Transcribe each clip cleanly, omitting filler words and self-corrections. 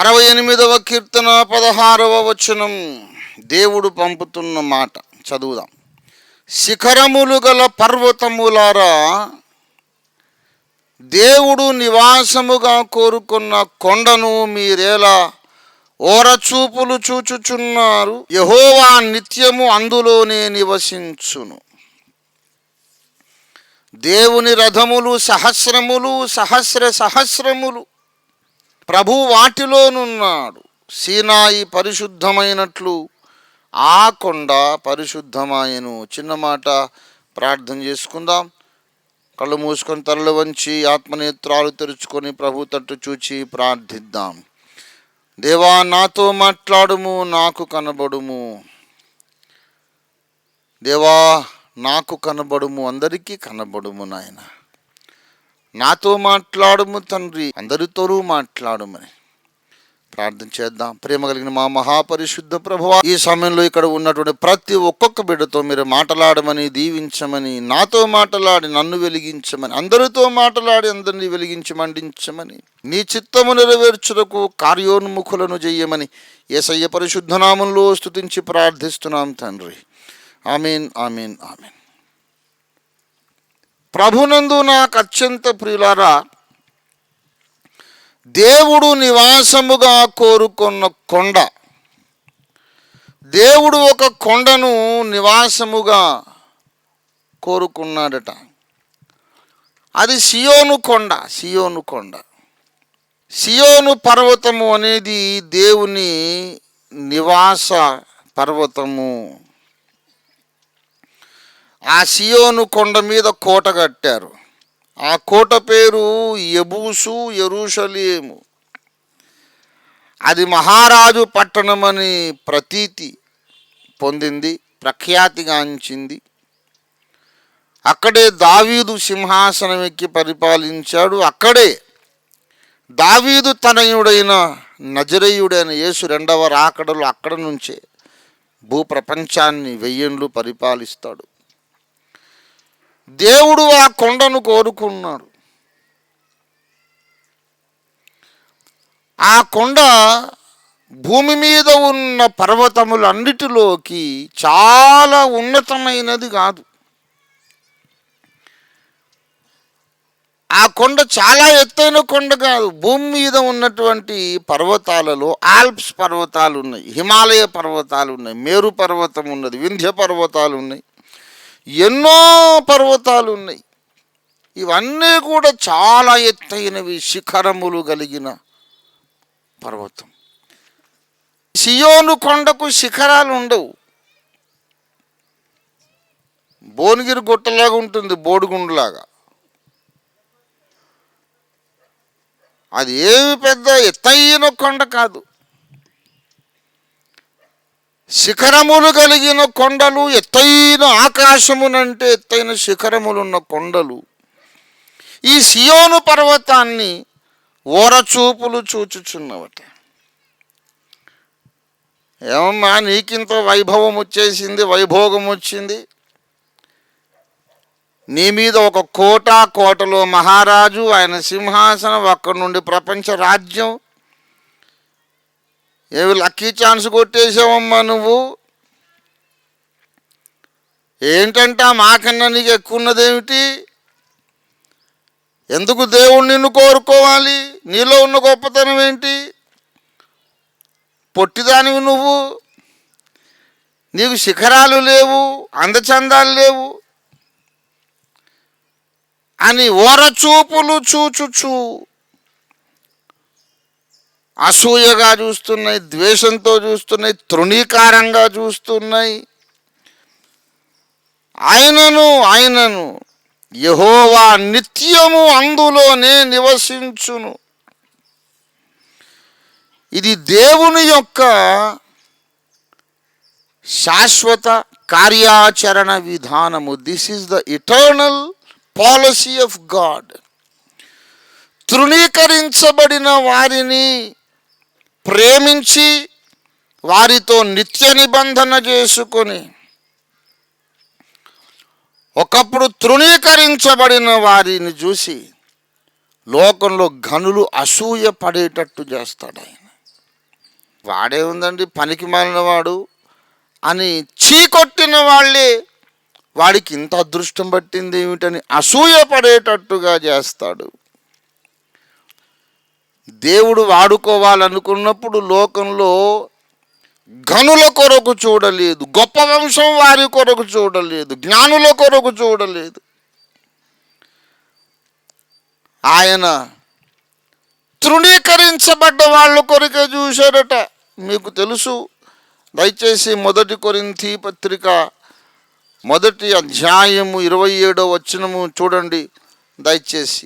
68వ కీర్తన 16వ వచనం దేవుడు పంపుతున్న మాట చదువుదాం. శిఖరములు గల పర్వతములారా, దేవుడు నివాసముగా కోరుకున్న కొండను మీరేలా ఓరచూపులు చూచుచున్నారు? యెహోవా నిత్యము అందులోనే నివసించును. దేవుని రథములు సహస్రములు, సహస్రములు, ప్రభు వాటిలోనున్నాడు. సీనాయి పరిశుద్ధమైనట్లు ఆ కొండ పరిశుద్ధమాయను. చిన్న మాట ప్రార్థన చేసుకుందాం. కళ్ళు మూసుకొని తలలు వంచి ఆత్మనేత్రాలు తెరుచుకొని ప్రభు తట్టు చూచి ప్రార్థిద్దాం. దేవా, నాతో మాట్లాడుము, నాకు కనబడుము. దేవా, నాకు కనబడుము, అందరికీ కనబడుము. నాయన, నాతో మాట్లాడుము తండ్రి, అందరితోనూ మాట్లాడుమని ప్రార్థన చేద్దాం. ప్రేమ కలిగిన మా మహాపరిశుద్ధ ప్రభువా, ఈ సమయంలో ఇక్కడ ఉన్నటువంటి ప్రతి ఒక్కొక్క బిడ్డతో మీరు మాట్లాడమని, దీవించమని, నాతో మాట్లాడి నన్ను వెలిగించమని, అందరితో మాట్లాడి అందరినీ వెలిగించి మండించమని, నీ చిత్తము నెరవేర్చుటకు కార్యోన్ముఖులను చెయ్యమని యేసయ్య పరిశుద్ధ నామములో స్తుతించి ప్రార్థిస్తున్నాం తండ్రి. ఆమేన్, ఆమేన్, ఆమేన్. ప్రభునందు నాకు అత్యంత ప్రియులారా, దేవుడు నివాసముగా కోరుకున్న కొండ. దేవుడు ఒక కొండను నివాసముగా కోరుకున్నాడట. అది సియోను కొండ. సియోను పర్వతము అనేది దేవుని నివాస పర్వతము. ఆ సియోను కొండ మీద కోట కట్టారు. ఆ కోట పేరు యెబూసు యెరూషలేము. అది మహారాజు పట్టణమని ప్రతీతి పొందింది, ప్రఖ్యాతిగాంచింది. అక్కడే దావీదు సింహాసనం ఎక్కి పరిపాలించాడు. అక్కడే దావీదు తనయుడైన నజరేయుడైన యేసు రెండవ రాకడలో అక్కడ నుంచే భూప్రపంచాన్ని 1000 ఏళ్ళు పరిపాలిస్తాడు. దేవుడు ఆ కొండను కోరుకున్నాడు. ఆ కొండ భూమి మీద ఉన్న పర్వతములన్నిటిలోకి చాలా ఉన్నతమైనది కాదు. ఆ కొండ చాలా ఎత్తైన కొండ కాదు. భూమి మీద ఉన్నటువంటి పర్వతాలలో ఆల్ప్స్ పర్వతాలు ఉన్నాయి, హిమాలయ పర్వతాలు ఉన్నాయి, మేరు పర్వతం ఉన్నది, వింధ్య పర్వతాలు ఉన్నాయి, ఎన్నో పర్వతాలు ఉన్నాయి. ఇవన్నీ కూడా చాలా ఎత్తైనవి, శిఖరములు కలిగిన పర్వతం. సియోను కొండకు శిఖరాలు ఉండవు. భువనగిరి గుట్టలాగా ఉంటుంది, బోడిగుండులాగా. అది ఏమి పెద్ద ఎత్తైన కొండ కాదు. శిఖరములు కలిగిన కొండలు, ఎత్తైన ఆకాశమునంటే ఎత్తైన శిఖరములున్న కొండలు. ఈ సియోను పర్వతాన్ని ఓరచూపులు చూచుచున్నవట. ఏమమ్మా, నీకింత వైభవం వచ్చేసింది, వైభోగం వచ్చింది. నీ మీద ఒక కోటలో మహారాజు, ఆయన సింహాసనం, అక్కడి నుండి ప్రపంచ రాజ్యం. ఏమి లక్కీ ఛాన్స్ కొట్టేసావమ్మా నువ్వు. ఏంటంట, మాకన్నా నీకు ఎక్కువ ఉన్నదేమిటి? ఎందుకు దేవుడు నిన్ను కోరుకోవాలి? నీలో ఉన్న గొప్పతనం ఏంటి? పొట్టిదానివి నువ్వు, నీకు శిఖరాలు లేవు, అందచందాలు లేవు అని ఓరచూపులు చూచుచు అసూయగా చూస్తున్నాయి, ద్వేషంతో చూస్తున్నాయి, తృణీకారంగా చూస్తున్నాయి. ఆయనను యెహోవా నిత్యము అందులోనే నివసించును. ఇది దేవుని యొక్క శాశ్వత కార్యాచరణ విధానము. This is the eternal policy of God. తృణీకరించబడిన వారిని ప్రేమించి వారితో నిత్య నిబంధన చేసుకొని, ఒకప్పుడు తృణీకరించబడిన వారిని చూసి లోకంలో ఘనులు అసూయ పడేటట్టు చేస్తాడు ఆయన. వాడే ఉందండి పనికి మాలిన వాడు అని చీకొట్టిన వాళ్ళే వాడికి ఇంత అదృష్టం పట్టింది ఏమిటని అసూయపడేటట్టుగా చేస్తాడు. దేవుడు వాడుకోవాలనుకున్నప్పుడు లోకంలో ఘనుల కొరకు చూడలేదు, గొప్ప వంశం వారి కొరకు చూడలేదు, జ్ఞానుల కొరకు చూడలేదు. ఆయన తృణీకరించబడ్డ వాళ్ళ కొరకే చూశాడట. మీకు తెలుసు, దయచేసి 1 కొరింథీ పత్రిక 1 అధ్యాయము 27వ వచనము చూడండి దయచేసి.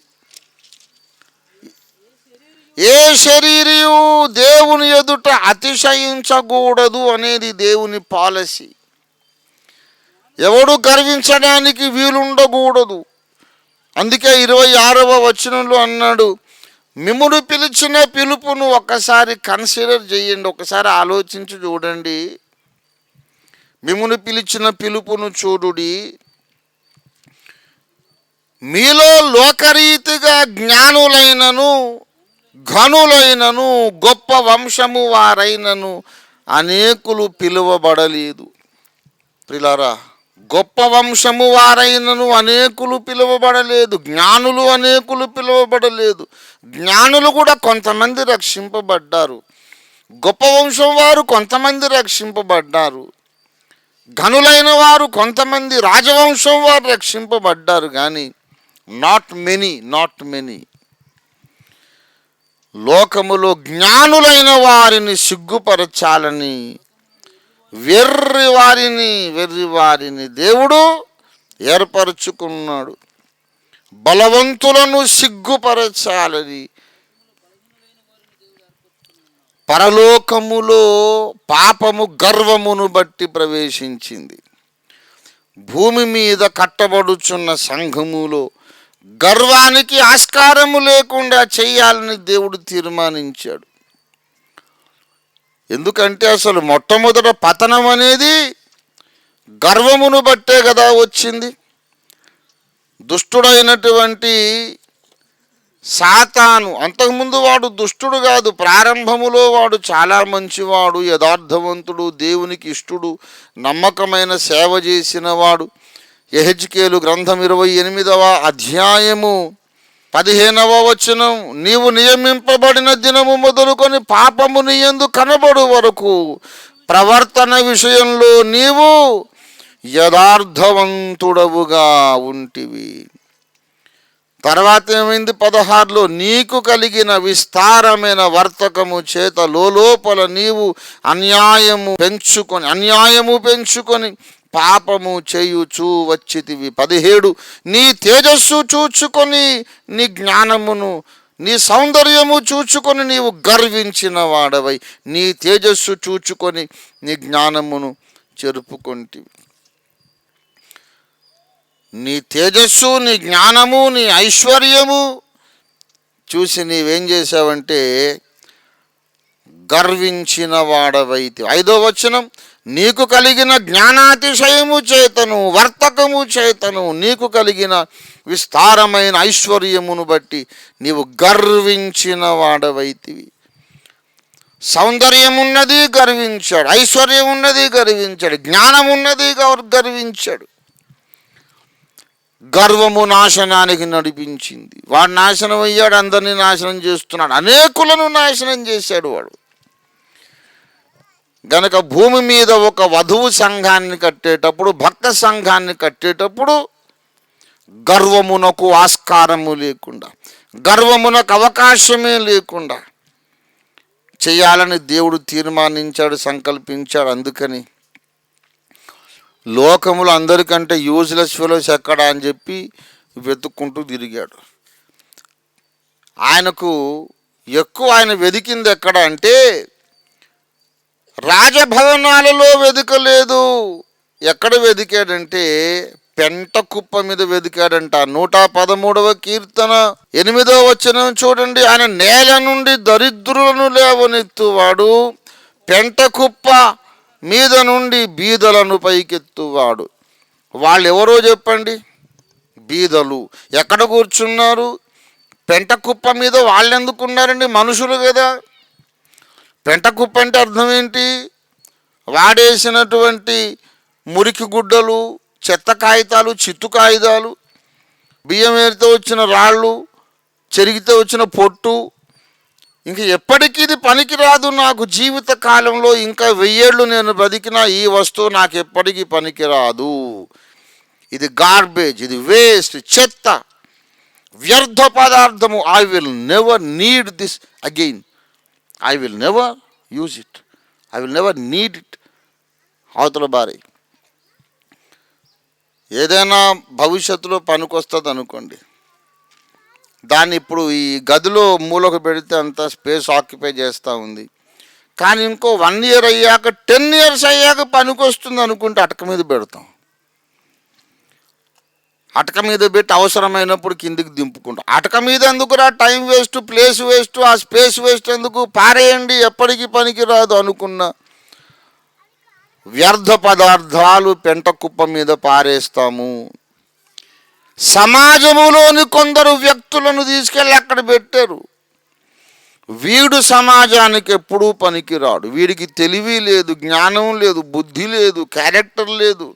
ఏ శరీరియు దేవుని ఎదుట అతిశయించకూడదు అనేది దేవుని పాలసీ. ఎవడు గర్వించడానికి వీలుండకూడదు. అందుకే 26వ వచనంలో అన్నాడు, మిమ్మును పిలిచిన పిలుపును ఒక్కసారి కన్సిడర్ చేయండి, ఒకసారి ఆలోచించి చూడండి. మిమ్మును పిలిచిన పిలుపును చూడుడి. మీలో లోకరీతిగా జ్ఞానులైనను ఘనులైనను గొప్ప వంశము వారైనను అనేకులు పిలువబడలేదు. ప్రిలారా, గొప్ప వంశము వారైనను అనేకులు పిలువబడలేదు, జ్ఞానులు అనేకులు పిలువబడలేదు. జ్ఞానులు కూడా కొంతమంది రక్షింపబడ్డారు, గొప్ప వంశం వారు కొంతమంది రక్షింపబడ్డారు, ఘనులైన వారు కొంతమంది రాజవంశం వారు రక్షింపబడ్డారు. కానీ నాట్ మెనీ. లోకములో జ్ఞానులైన వారిని సిగ్గుపరచాలని వెర్రి వారిని దేవుడు ఏర్పరచుకున్నాడు. బలవంతులను సిగ్గుపరచాలని పరలోకములో పాపము గర్వమును బట్టి ప్రవేశించింది. భూమి మీద కట్టబడుచున్న సంఘములో గర్వానికి ఆస్కారము లేకుండా చేయాలని దేవుడు తీర్మానించాడు. ఎందుకంటే అసలు మొట్టమొదట పతనం అనేది గర్వమును బట్టే కదా వచ్చింది. దుష్టుడైనటువంటి సాతాను, అంతకుముందు వాడు దుష్టుడు కాదు, ప్రారంభములో వాడు చాలా మంచివాడు, యథార్థవంతుడు, దేవునికి ఇష్టుడు, నమ్మకమైన సేవ చేసిన వాడు. యెహెజ్కేలు గ్రంథం 28వ అధ్యాయము 15వ వచనం, నీవు నియమింపబడిన దినము మొదలుకొని పాపము నీ యందు కనబడు వరకు ప్రవర్తన విషయంలో నీవు యథార్థవంతుడవుగా ఉంటివి. తర్వాత ఏమైంది? 16లో, నీకు కలిగిన విస్తారమైన వర్తకము చేత లోపల నీవు అన్యాయము పెంచుకొని పాపము చేయుచూ వచ్చితివి. 17, నీ తేజస్సు చూచుకొని నీ జ్ఞానమును నీ సౌందర్యము చూచుకొని నీవు గర్వించిన వాడవై నీ తేజస్సు చూచుకొని నీ జ్ఞానమును చెరుపుకొంటివి. నీ తేజస్సు, నీ జ్ఞానము, నీ ఐశ్వర్యము చూసి నీవేం చేశావంటే గర్వించిన వాడవైతే. 5వ వచనం, నీకు కలిగిన జ్ఞానాతిశయము చేతను వర్తకము చేతను నీకు కలిగిన విస్తారమైన ఐశ్వర్యమును బట్టి నీవు గర్వించిన వాడవైతివి. సౌందర్యం ఉన్నది గర్వించాడు, ఐశ్వర్యం ఉన్నది గర్వించాడు, జ్ఞానం ఉన్నది గర్వించాడు. గర్వము నాశనానికి నడిపించింది. వాడు నాశనం అయ్యాడు, అందరినీ నాశనం చేస్తున్నాడు, అనేకులను నాశనం చేశాడు వాడు. గనక భూమి మీద ఒక వధువు సంఘాన్ని కట్టేటప్పుడు, భక్త సంఘాన్ని కట్టేటప్పుడు గర్వమునకు ఆస్కారము లేకుండా, గర్వమునకు అవకాశమే లేకుండా చేయాలని దేవుడు తీర్మానించాడు, సంకల్పించాడు. అందుకని లోకములు అందరికంటే యూజ్లెస్ ఫెలోస్ ఎక్కడా అని చెప్పి వెతుక్కుంటూ తిరిగాడు. ఆయనకు ఎక్కువ ఆయన వెతికింది ఎక్కడ అంటే రాజభవనాలలో వెతకలేదు. ఎక్కడ వెతికాడంటే పెంట కుప్ప మీద వెతికాడంట. 113వ కీర్తన 8వ వచనం చూడండి. ఆయన నేల నుండి దరిద్రులను లేవనెత్తువాడు, పెంట కుప్ప మీద నుండి బీదలను పైకెత్తువాడు. వాళ్ళు ఎవరో చెప్పండి? బీదలు. ఎక్కడ కూర్చున్నారు? పెంట కుప్ప మీద వాళ్ళు ఎందుకున్నారండి? మనుషులు కదా. పెంట కుప్ప అంటే అర్థం ఏంటి? వాడేసినటువంటి మురికి గుడ్డలు, చెత్త కాగితాలు, చిత్తు కాగితాలు, బియ్యం ఏరితే వచ్చిన రాళ్ళు, చెరిగితే వచ్చిన పొట్టు, ఇంక ఎప్పటికీ ఇది పనికిరాదు. నాకు జీవిత కాలంలో ఇంకా 1000 ఏళ్ళు నేను బతికినా ఈ వస్తువు నాకు ఎప్పటికీ పనికిరాదు. ఇది గార్బేజ్, ఇది వేస్ట్, చెత్త, వ్యర్థ పదార్థము. I will never need this again. I will never use it. I will never need it. అవతల బారి ఏదైనా భవిష్యత్తులో పనికొస్తుంది అనుకోండి, దాన్ని ఇప్పుడు ఈ గదిలో మూలకు పెడితే అంత స్పేస్ ఆక్యుపై చేస్తూ ఉంది. కానీ ఇంకో 1 ఇయర్ అయ్యాక, 10 ఇయర్స్ అయ్యాక పనికొస్తుంది అనుకుంటే అటక మీద పెడతాం. అటక మీద పెట్టి అవసరమైనప్పుడు కిందికి దింపుకుంటాం. అటక మీద ఎందుకురా, టైం వేస్ట్, ప్లేస్ వేస్ట్, ఆ స్పేస్ వేస్ట్ ఎందుకు, పారేయండి, ఎప్పటికీ పనికి రాదు అనుకున్న వ్యర్థ పదార్థాలు పెంట కుప్ప మీద పారేస్తాము. సమాజములోని కొందరు వ్యక్తులను తీసుకెళ్ళి అక్కడ పెట్టారు. వీడు సమాజానికి ఎప్పుడూ పనికిరాడు, వీడికి తెలివి లేదు, జ్ఞానం లేదు, బుద్ధి లేదు, క్యారెక్టర్ లేదు,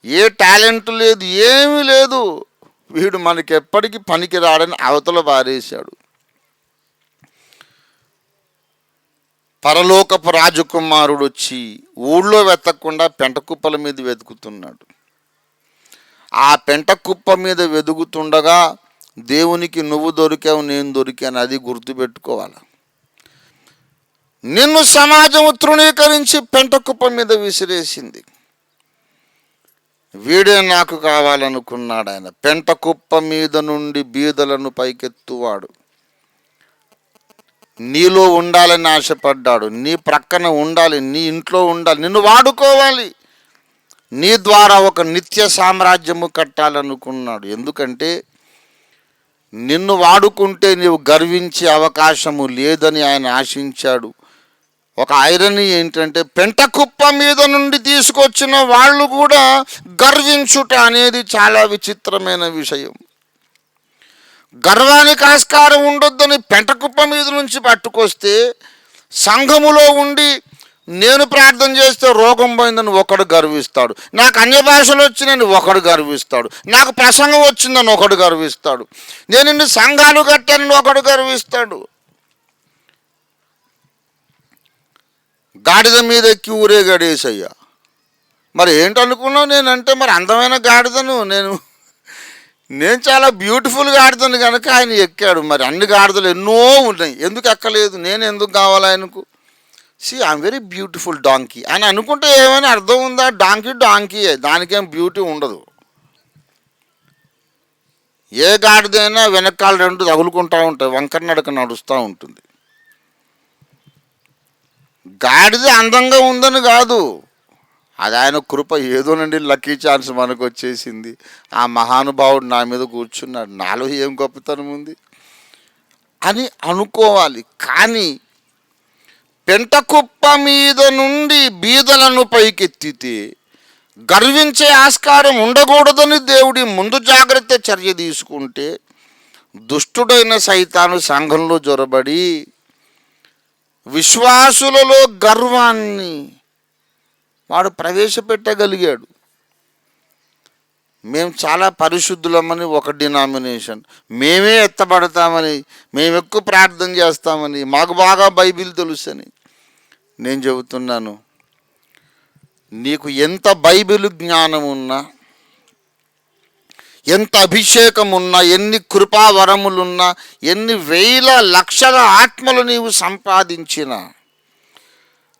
ఏ టాలెంట్ లేదు, ఏమీ లేదు, వీడు మనకి ఎప్పటికీ పనికిరాడని అవతల పారేశాడు. పరలోకపు రాజకుమారుడు వచ్చి ఊళ్ళో వెతకకుండా పెంట కుప్పల మీద వెతుకుతున్నాడు. ఆ పెంట కుప్ప మీద వెతుకుతుండగా దేవునికి నువ్వు దొరికావు, నేను దొరికాను, అది గుర్తుపెట్టుకోవాలి. నిన్ను సమాజం తృణీకరించి పెంట కుప్ప మీద విసిరేసింది. వీడే నాకు కావాలనుకున్నాడు ఆయన. పెంట కుప్ప మీద నుండి బీదలను పైకెత్తువాడు. నీలో ఉండాలని ఆశపడ్డాడు, నీ ప్రక్కన ఉండాలి, నీ ఇంట్లో ఉండాలి, నిన్ను వాడుకోవాలి, నీ ద్వారా ఒక నిత్య సామ్రాజ్యము కట్టాలనుకున్నాడు. ఎందుకంటే నిన్ను వాడుకుంటే నీవు గర్వించే అవకాశము లేదని ఆయన ఆశించాడు. ఒక ఐరనీ ఏంటంటే పెంట కుప్ప మీద నుండి తీసుకొచ్చిన వాళ్ళు కూడా గర్వించుట అనేది చాలా విచిత్రమైన విషయం. గర్వానికి ఆస్కారం ఉండొద్దని పెంట కుప్ప మీద నుంచి పట్టుకొస్తే, సంఘములో ఉండి నేను ప్రార్థన చేస్తే రోగం పోయిందని ఒకడు గర్విస్తాడు, నాకు అన్య భాషలు వచ్చిందని ఒకడు గర్విస్తాడు, నాకు ప్రసంగం వచ్చిందని ఒకడు గర్విస్తాడు, నేను ఇన్ని సంఘాలు కట్టానని ఒకడు గర్విస్తాడు. గాడిద మీద ఎక్కి ఊరేగాడేసయ్యా. మరి ఏంటనుకున్నావు? నేనంటే మరి అందమైన గాడిదను, నేను చాలా బ్యూటిఫుల్ గాడిదను కనుక ఆయన ఎక్కాడు. మరి అన్ని గాడిదలు ఎన్నో ఉన్నాయి, ఎందుకు ఎక్కలేదు? నేను ఎందుకు కావాలి ఆయనకు? ఐఎమ్ వెరీ బ్యూటిఫుల్ డాంకీ అని అనుకుంటే ఏమైనా అర్థం ఉందా? డాంకీయే, దానికేం బ్యూటీ ఉండదు. ఏ గాడిదైనా వెనకాల 2 తగులుకుంటూ ఉంటాయి, వంకర నడక నడుస్తూ ఉంటుంది. గాడిద అందంగా ఉందని కాదు, అది ఆయన కృప. ఏదోనండి లక్కీ ఛాన్స్ మనకు వచ్చేసింది, ఆ మహానుభావుడు నా మీద కూర్చున్నాడు, నాలో ఏం గొప్పతనం ఉంది అని అనుకోవాలి. కానీ పెంట కుప్ప మీద నుండి బీదలను పైకెత్తితే గర్వించే ఆస్కారం ఉండకూడదని దేవుడి ముందు జాగ్రత్త చర్య తీసుకుంటే, దుష్టుడైన సైతాను సంఘంలో జొరబడి విశ్వాసులలో గర్వాన్ని వాడు ప్రవేశపెట్టగలిగాడు. మేము చాలా పరిశుద్ధులమని ఒక డినామినేషన్, మేమే ఎత్తబడతామని, మేము ఎక్కువ ప్రార్థన చేస్తామని, మాకు బాగా బైబిల్ తెలుసని. నేను చెబుతున్నాను, నీకు ఎంత బైబిల్ జ్ఞానం ఉన్నా, ఎంత అభిషేకం ఉన్నా, ఎన్ని కృపావరములున్నా, ఎన్ని వేల లక్షల ఆత్మలు నీవు సంపాదించినా,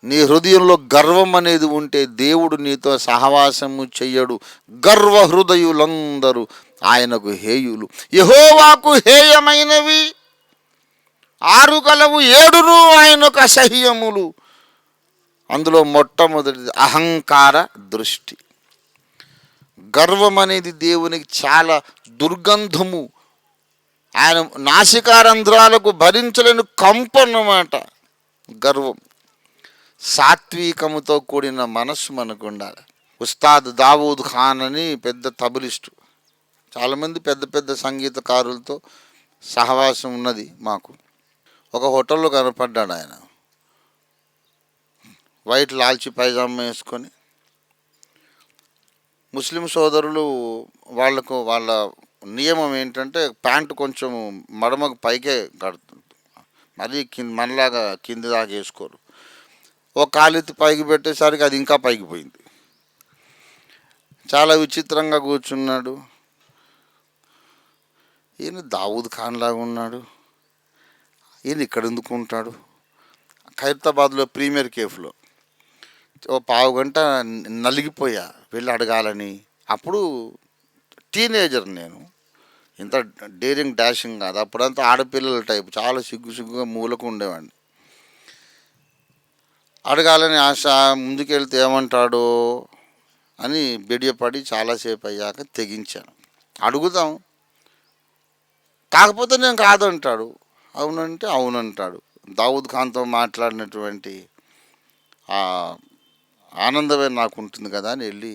నీ హృదయంలో గర్వం అనేది ఉంటే దేవుడు నీతో సహవాసము చెయ్యడు. గర్వ హృదయులందరూ ఆయనకు హేయులు. యెహోవాకు హేయమైనవి 6 కలవు, 7 ఆయనకు అసహ్యములు. అందులో మొట్టమొదటిది అహంకార దృష్టి. గర్వం అనేది దేవునికి చాలా దుర్గంధము. ఆయన నాసికారంధ్రాలకు భరించలేని కంపు అన్నమాట గర్వం. సాత్వికముతో కూడిన మనస్సు మనకు ఉండాలి. ఉస్తాద్ దావూద్ ఖాన్ అని పెద్ద తబలిస్టు, చాలామంది పెద్ద పెద్ద సంగీతకారులతో సహవాసం ఉన్నది మాకు. ఒక హోటల్లో కనపడ్డాడు ఆయన. వైట్ లాల్చి పైజామా వేసుకొని. ముస్లిం సోదరులు వాళ్ళ నియమం ఏంటంటే ప్యాంటు కొంచెం మడమకు పైకే కడుతుంది, మరీ మనలాగా కింది దాకా వేసుకోరు. ఒక కాలెత్తి పైకి పెట్టేసరికి అది ఇంకా పైకి పోయింది. చాలా విచిత్రంగా కూర్చున్నాడు. ఈయన దావూద్ ఖాన్ లాగా ఉన్నాడు, ఈయన ఇక్కడ ఎందుకు ఉంటాడు? ఖైరతాబాద్లో ప్రీమియర్ కేఫ్లో ఓ పావు గంట నలిగిపోయా వెళ్ళి అడగాలని. అప్పుడు టీనేజర్ నేను, ఇంత డేరింగ్ డాషింగ్ కాదు. అప్పుడంతా ఆడపిల్లల టైపు, చాలా సిగ్గుగా మూలకు ఉండేవాడిని. అడగాలని ఆశ, ముందుకెళ్తే ఏమంటాడో అని బెడియపడి చాలాసేపు అయ్యాక తెగించాను. అడుగుదాం, కాకపోతే నేను కాదంటాడు, అవునంటే అవునంటాడు. దావూద్ ఖాన్తో మాట్లాడినటువంటి ఆనందమే నాకు ఉంటుంది కదా అని వెళ్ళి,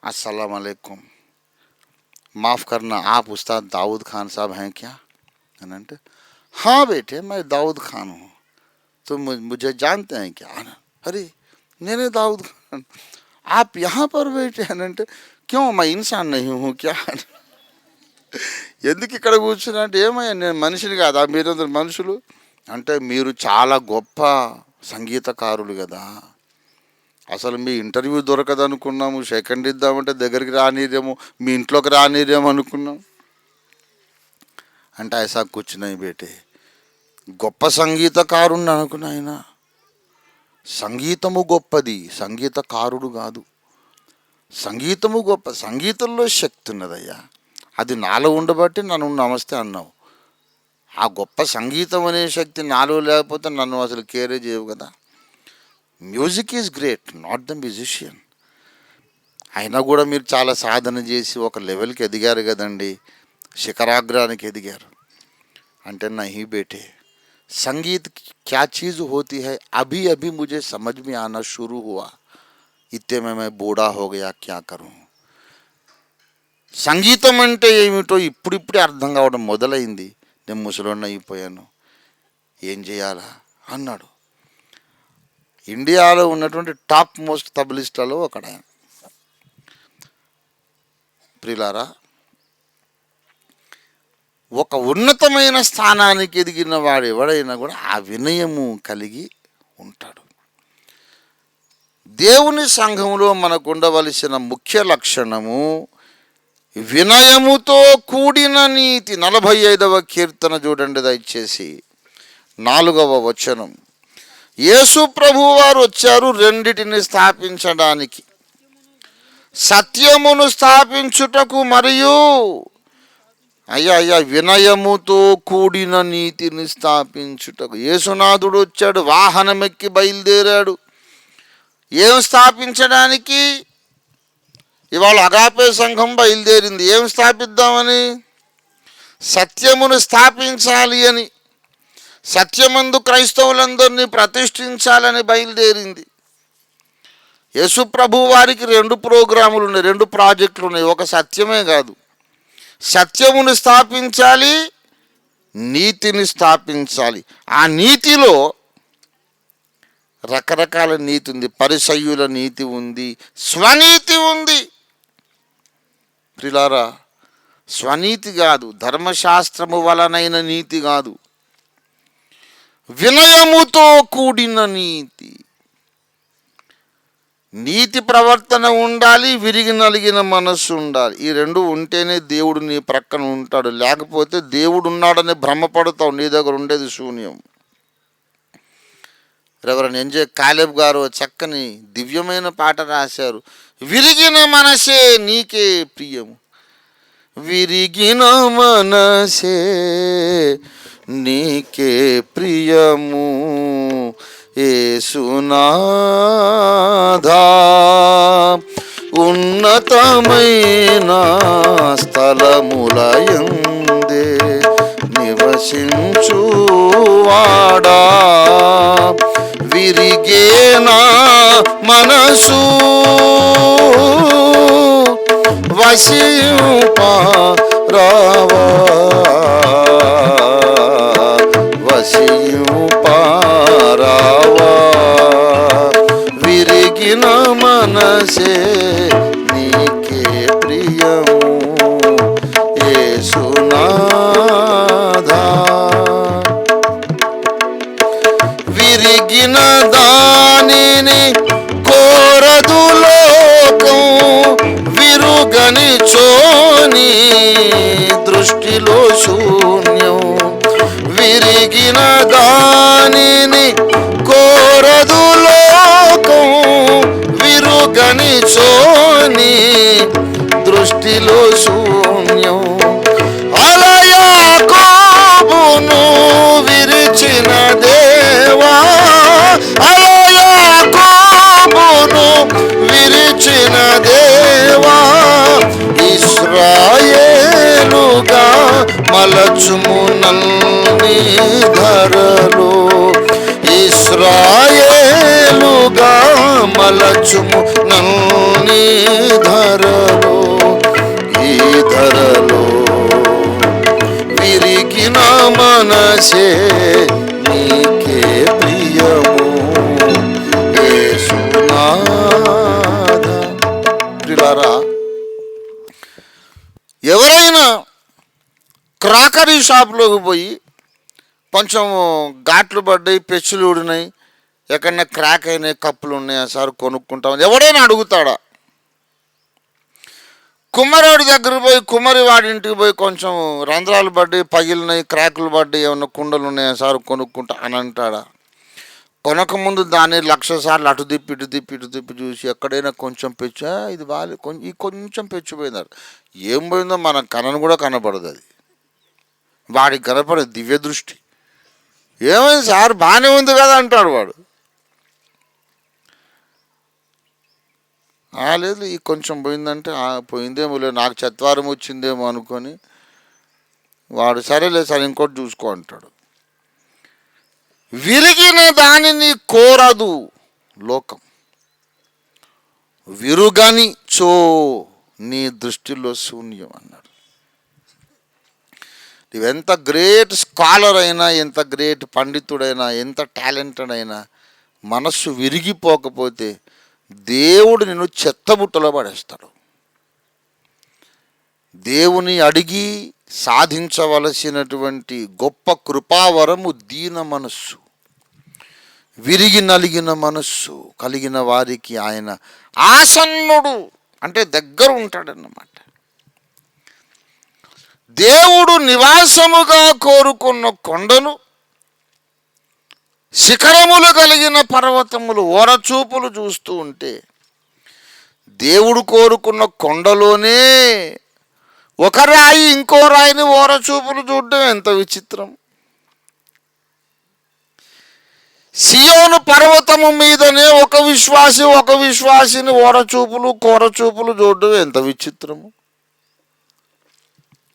अस्सलाम वालेकुम, माफ़ करना आप उस्ताद दाऊद खान साहब हैं क्या? अनंत हाँ बेटे मैं दाऊद खान हूँ, तो मुझे जानते हैं क्या? अरे नहीं दाऊद खान आप यहाँ पर बैठे? अनंत क्यों मैं इंसान नहीं हूँ क्या? ఎందుకు ఇక్కడ కూర్చున్నా అంటే, ఏమయ్యా నేను మనిషిని కాదా, మీరందరు మనుషులు అంటే, మీరు చాలా గొప్ప సంగీతకారులు కదా, అసలు మీ ఇంటర్వ్యూ దొరకదు అనుకున్నాము, సెకండ్ ఇద్దామంటే దగ్గరికి రానిరేమో, మీ ఇంట్లోకి రానిరేమో అనుకున్నాం అంటే, ఐసా కూర్చున్నాయి బేటే, గొప్ప సంగీతకారుణ్ణి అనుకున్నా. ఆయన సంగీతము గొప్పది, సంగీతకారుడు కాదు. సంగీతము గొప్ప, సంగీతంలో శక్తి ఉన్నదయ్యా, అది నాలో ఉండబట్టి నన్ను నమస్తే అన్నావు. ఆ గొప్ప సంగీతం అనే శక్తి నాలో లేకపోతే నన్ను అసలు కేరే చేయవు కదా. Music is great, not the musician. అయినా కూడా మీరు చాలా సాధన చేసి ఒక లెవెల్కి ఎదిగారు కదండి, శిఖరాగ్రానికి ఎదిగారు అంటే, నహీ బేటే సంగీత్ క్యా చీజ్ హోతీ హై అభీ అభీ ముझे समझ में आना शुरू हुआ, इतने में बूढ़ा हो गया क्या करूं. సంగీతం అంటే ఏమిటో ఇప్పుడిప్పుడే అర్థం కావడం మొదలైంది, నేను ముసలోడిని అయిపోయాను, ఏం చేయాలా అన్నాడు. ఇండియాలో ఉన్నటువంటి టాప్ మోస్ట్ తబలిస్టులలో ఒకడ. ప్రియులారా, ఒక ఉన్నతమైన స్థానానికి ఎదిగిన వాడు ఎవడైనా కూడా ఆ వినయము కలిగి ఉంటాడు. దేవుని సంఘంలో మనకు ఉండవలసిన ముఖ్య లక్షణము వినయముతో కూడిన నీతి. 45వ కీర్తన చూడండి దయచేసి, 4వ వచనం. యేసు ప్రభు వారు వచ్చారు రెండిటిని స్థాపించడానికి, సత్యమును స్థాపించుటకు మరియు వినయముతో కూడిన నీతిని స్థాపించుటకు. యేసునాథుడు వచ్చాడు, వాహనం ఎక్కి బయలుదేరాడు. ఏం స్థాపించడానికి? ఇవాళ అగాపే సంఘం బయలుదేరింది, ఏం స్థాపిద్దామని? సత్యమును స్థాపించాలి అని, సత్యమందు క్రైస్తవులందరినీ ప్రతిష్ఠించాలని బయలుదేరింది. యేసు ప్రభు వారికి 2 ప్రోగ్రాములు ఉన్నాయి, 2 ప్రాజెక్టులు ఉన్నాయి. ఒక సత్యమే కాదు, సత్యమును స్థాపించాలి, నీతిని స్థాపించాలి. ఆ నీతిలో రకరకాల నీతి ఉంది. పరిసయ్యుల నీతి ఉంది, స్వనీతి ఉంది. ప్రియులారా, స్వనీతి కాదు, ధర్మశాస్త్రము వలనైన నీతి కాదు, వినయముతో కూడిన నీతి. నీతి ప్రవర్తన ఉండాలి, విరిగి నలిగిన మనస్సు ఉండాలి. ఈ 2 ఉంటేనే దేవుడు నీ ప్రక్కన ఉంటాడు. లేకపోతే దేవుడు ఉన్నాడని భ్రమపడతావు, నీ దగ్గర ఉండేది శూన్యం. రెవరెండ్ ఎన్జే కాలేబ్ గారు చక్కని దివ్యమైన పాట రాశారు. విరిగిన మనసే నీకే ప్రియము, విరిగిన మనసే నీకే ప్రియము, యేసునాథా ఉన్నతమైన స్థలములయందే నివసించువాడా, విరిగేనా మనసు వసింపారావా, వసింపారావా. మనసే నీకే ప్రియము యేసునాథా. విరిగిన దానిని కోరదు లోకం, విరుగని చోని దృష్టిలో శూన్యం. విరిగిన దానిని కోరదు లోకం, విరుగని చోని దృష్టిలో శూన్యం. అలయాకోబును విరిచిన దేవా, అలయాకోబును విరిచిన దేవా, ఇశ్రాయేలుగా మలచుము నల్ని ధరలో. ఇశ్రాయేలుగా మలచుము నల్ని ధరలో. ఈ ధరలో విరిగిన మనసే నీకే ప్రియము యేసునాథా. ప్రియులారా, ఎవరైనా క్రాకరీ షాప్లోకి పోయి కొంచెం ఘాట్లు పడ్డాయి, పెచ్చులు ఊడినాయి, ఎక్కడన్నా క్రాక్ అయినాయి, కప్పులు ఉన్నాయా సార్ కొనుక్కుంటామని ఎవడైనా అడుగుతాడా? కుమ్మరోడి దగ్గర పోయి కుమ్మరి వాడింటికి పోయి కొంచెం రంధ్రాలు పడ్డాయి, పగిలినాయి, క్రాకులు పడ్డాయి, ఏమన్నా కుండలు ఉన్నాయా సార్ కొనుక్కుంటా అని అంటాడా? కొనకముందు దాన్ని 1,00,000 సార్లు అటు తిప్పి ఇటు తిప్పి ఇటు తిప్పి చూసి ఎక్కడైనా కొంచెం పెచ్చు, ఇది బాగా కొంచెం పెచ్చిపోయిందాడు. ఏం పోయిందో మన కనను కూడా కనపడదు. అది వాడికి కనపడదు దివ్య దృష్టి. ఏమైంది సార్ బాగానే ఉంది కదా అంటాడు వాడు. లేదు ఈ కొంచెం పోయిందంటే పోయిందేమో లేదు, నాకు చత్వారం వచ్చిందేమో అనుకొని వాడు సరేలే సార్ ఇంకోటి చూసుకో అంటాడు. విరిగిన దానిని కోరదు లోకం, విరుగని చో నీ దృష్టిలో శూన్యం అన్నాడు. నువ్వెంత గ్రేట్ స్కాలర్ అయినా, ఎంత గ్రేట్ పండితుడైనా, ఎంత టాలెంటెడ్ అయినా, మనస్సు విరిగిపోకపోతే దేవుడు నిన్ను చెత్తబుట్టలో పడేస్తాడు. దేవుని అడిగి సాధించవలసినటువంటి గొప్ప కృపావరము దీన మనస్సు. విరిగి నలిగిన మనస్సు కలిగిన వారికి ఆయన ఆసన్నుడు, అంటే దగ్గర ఉంటాడన్నమాట. దేవుడు నివాసముగా కోరుకున్న కొండలు, శిఖరములు కలిగిన పర్వతములు ఓరచూపులు చూస్తూ ఉంటే, దేవుడు కోరుకున్న కొండలోనే ఒక రాయి ఇంకో రాయిని ఓరచూపులు చూడడం ఎంత విచిత్రం. సియోను పర్వతము మీదనే ఒక విశ్వాసిని ఓరచూపులు కోరచూపులు చూడడం ఎంత విచిత్రము.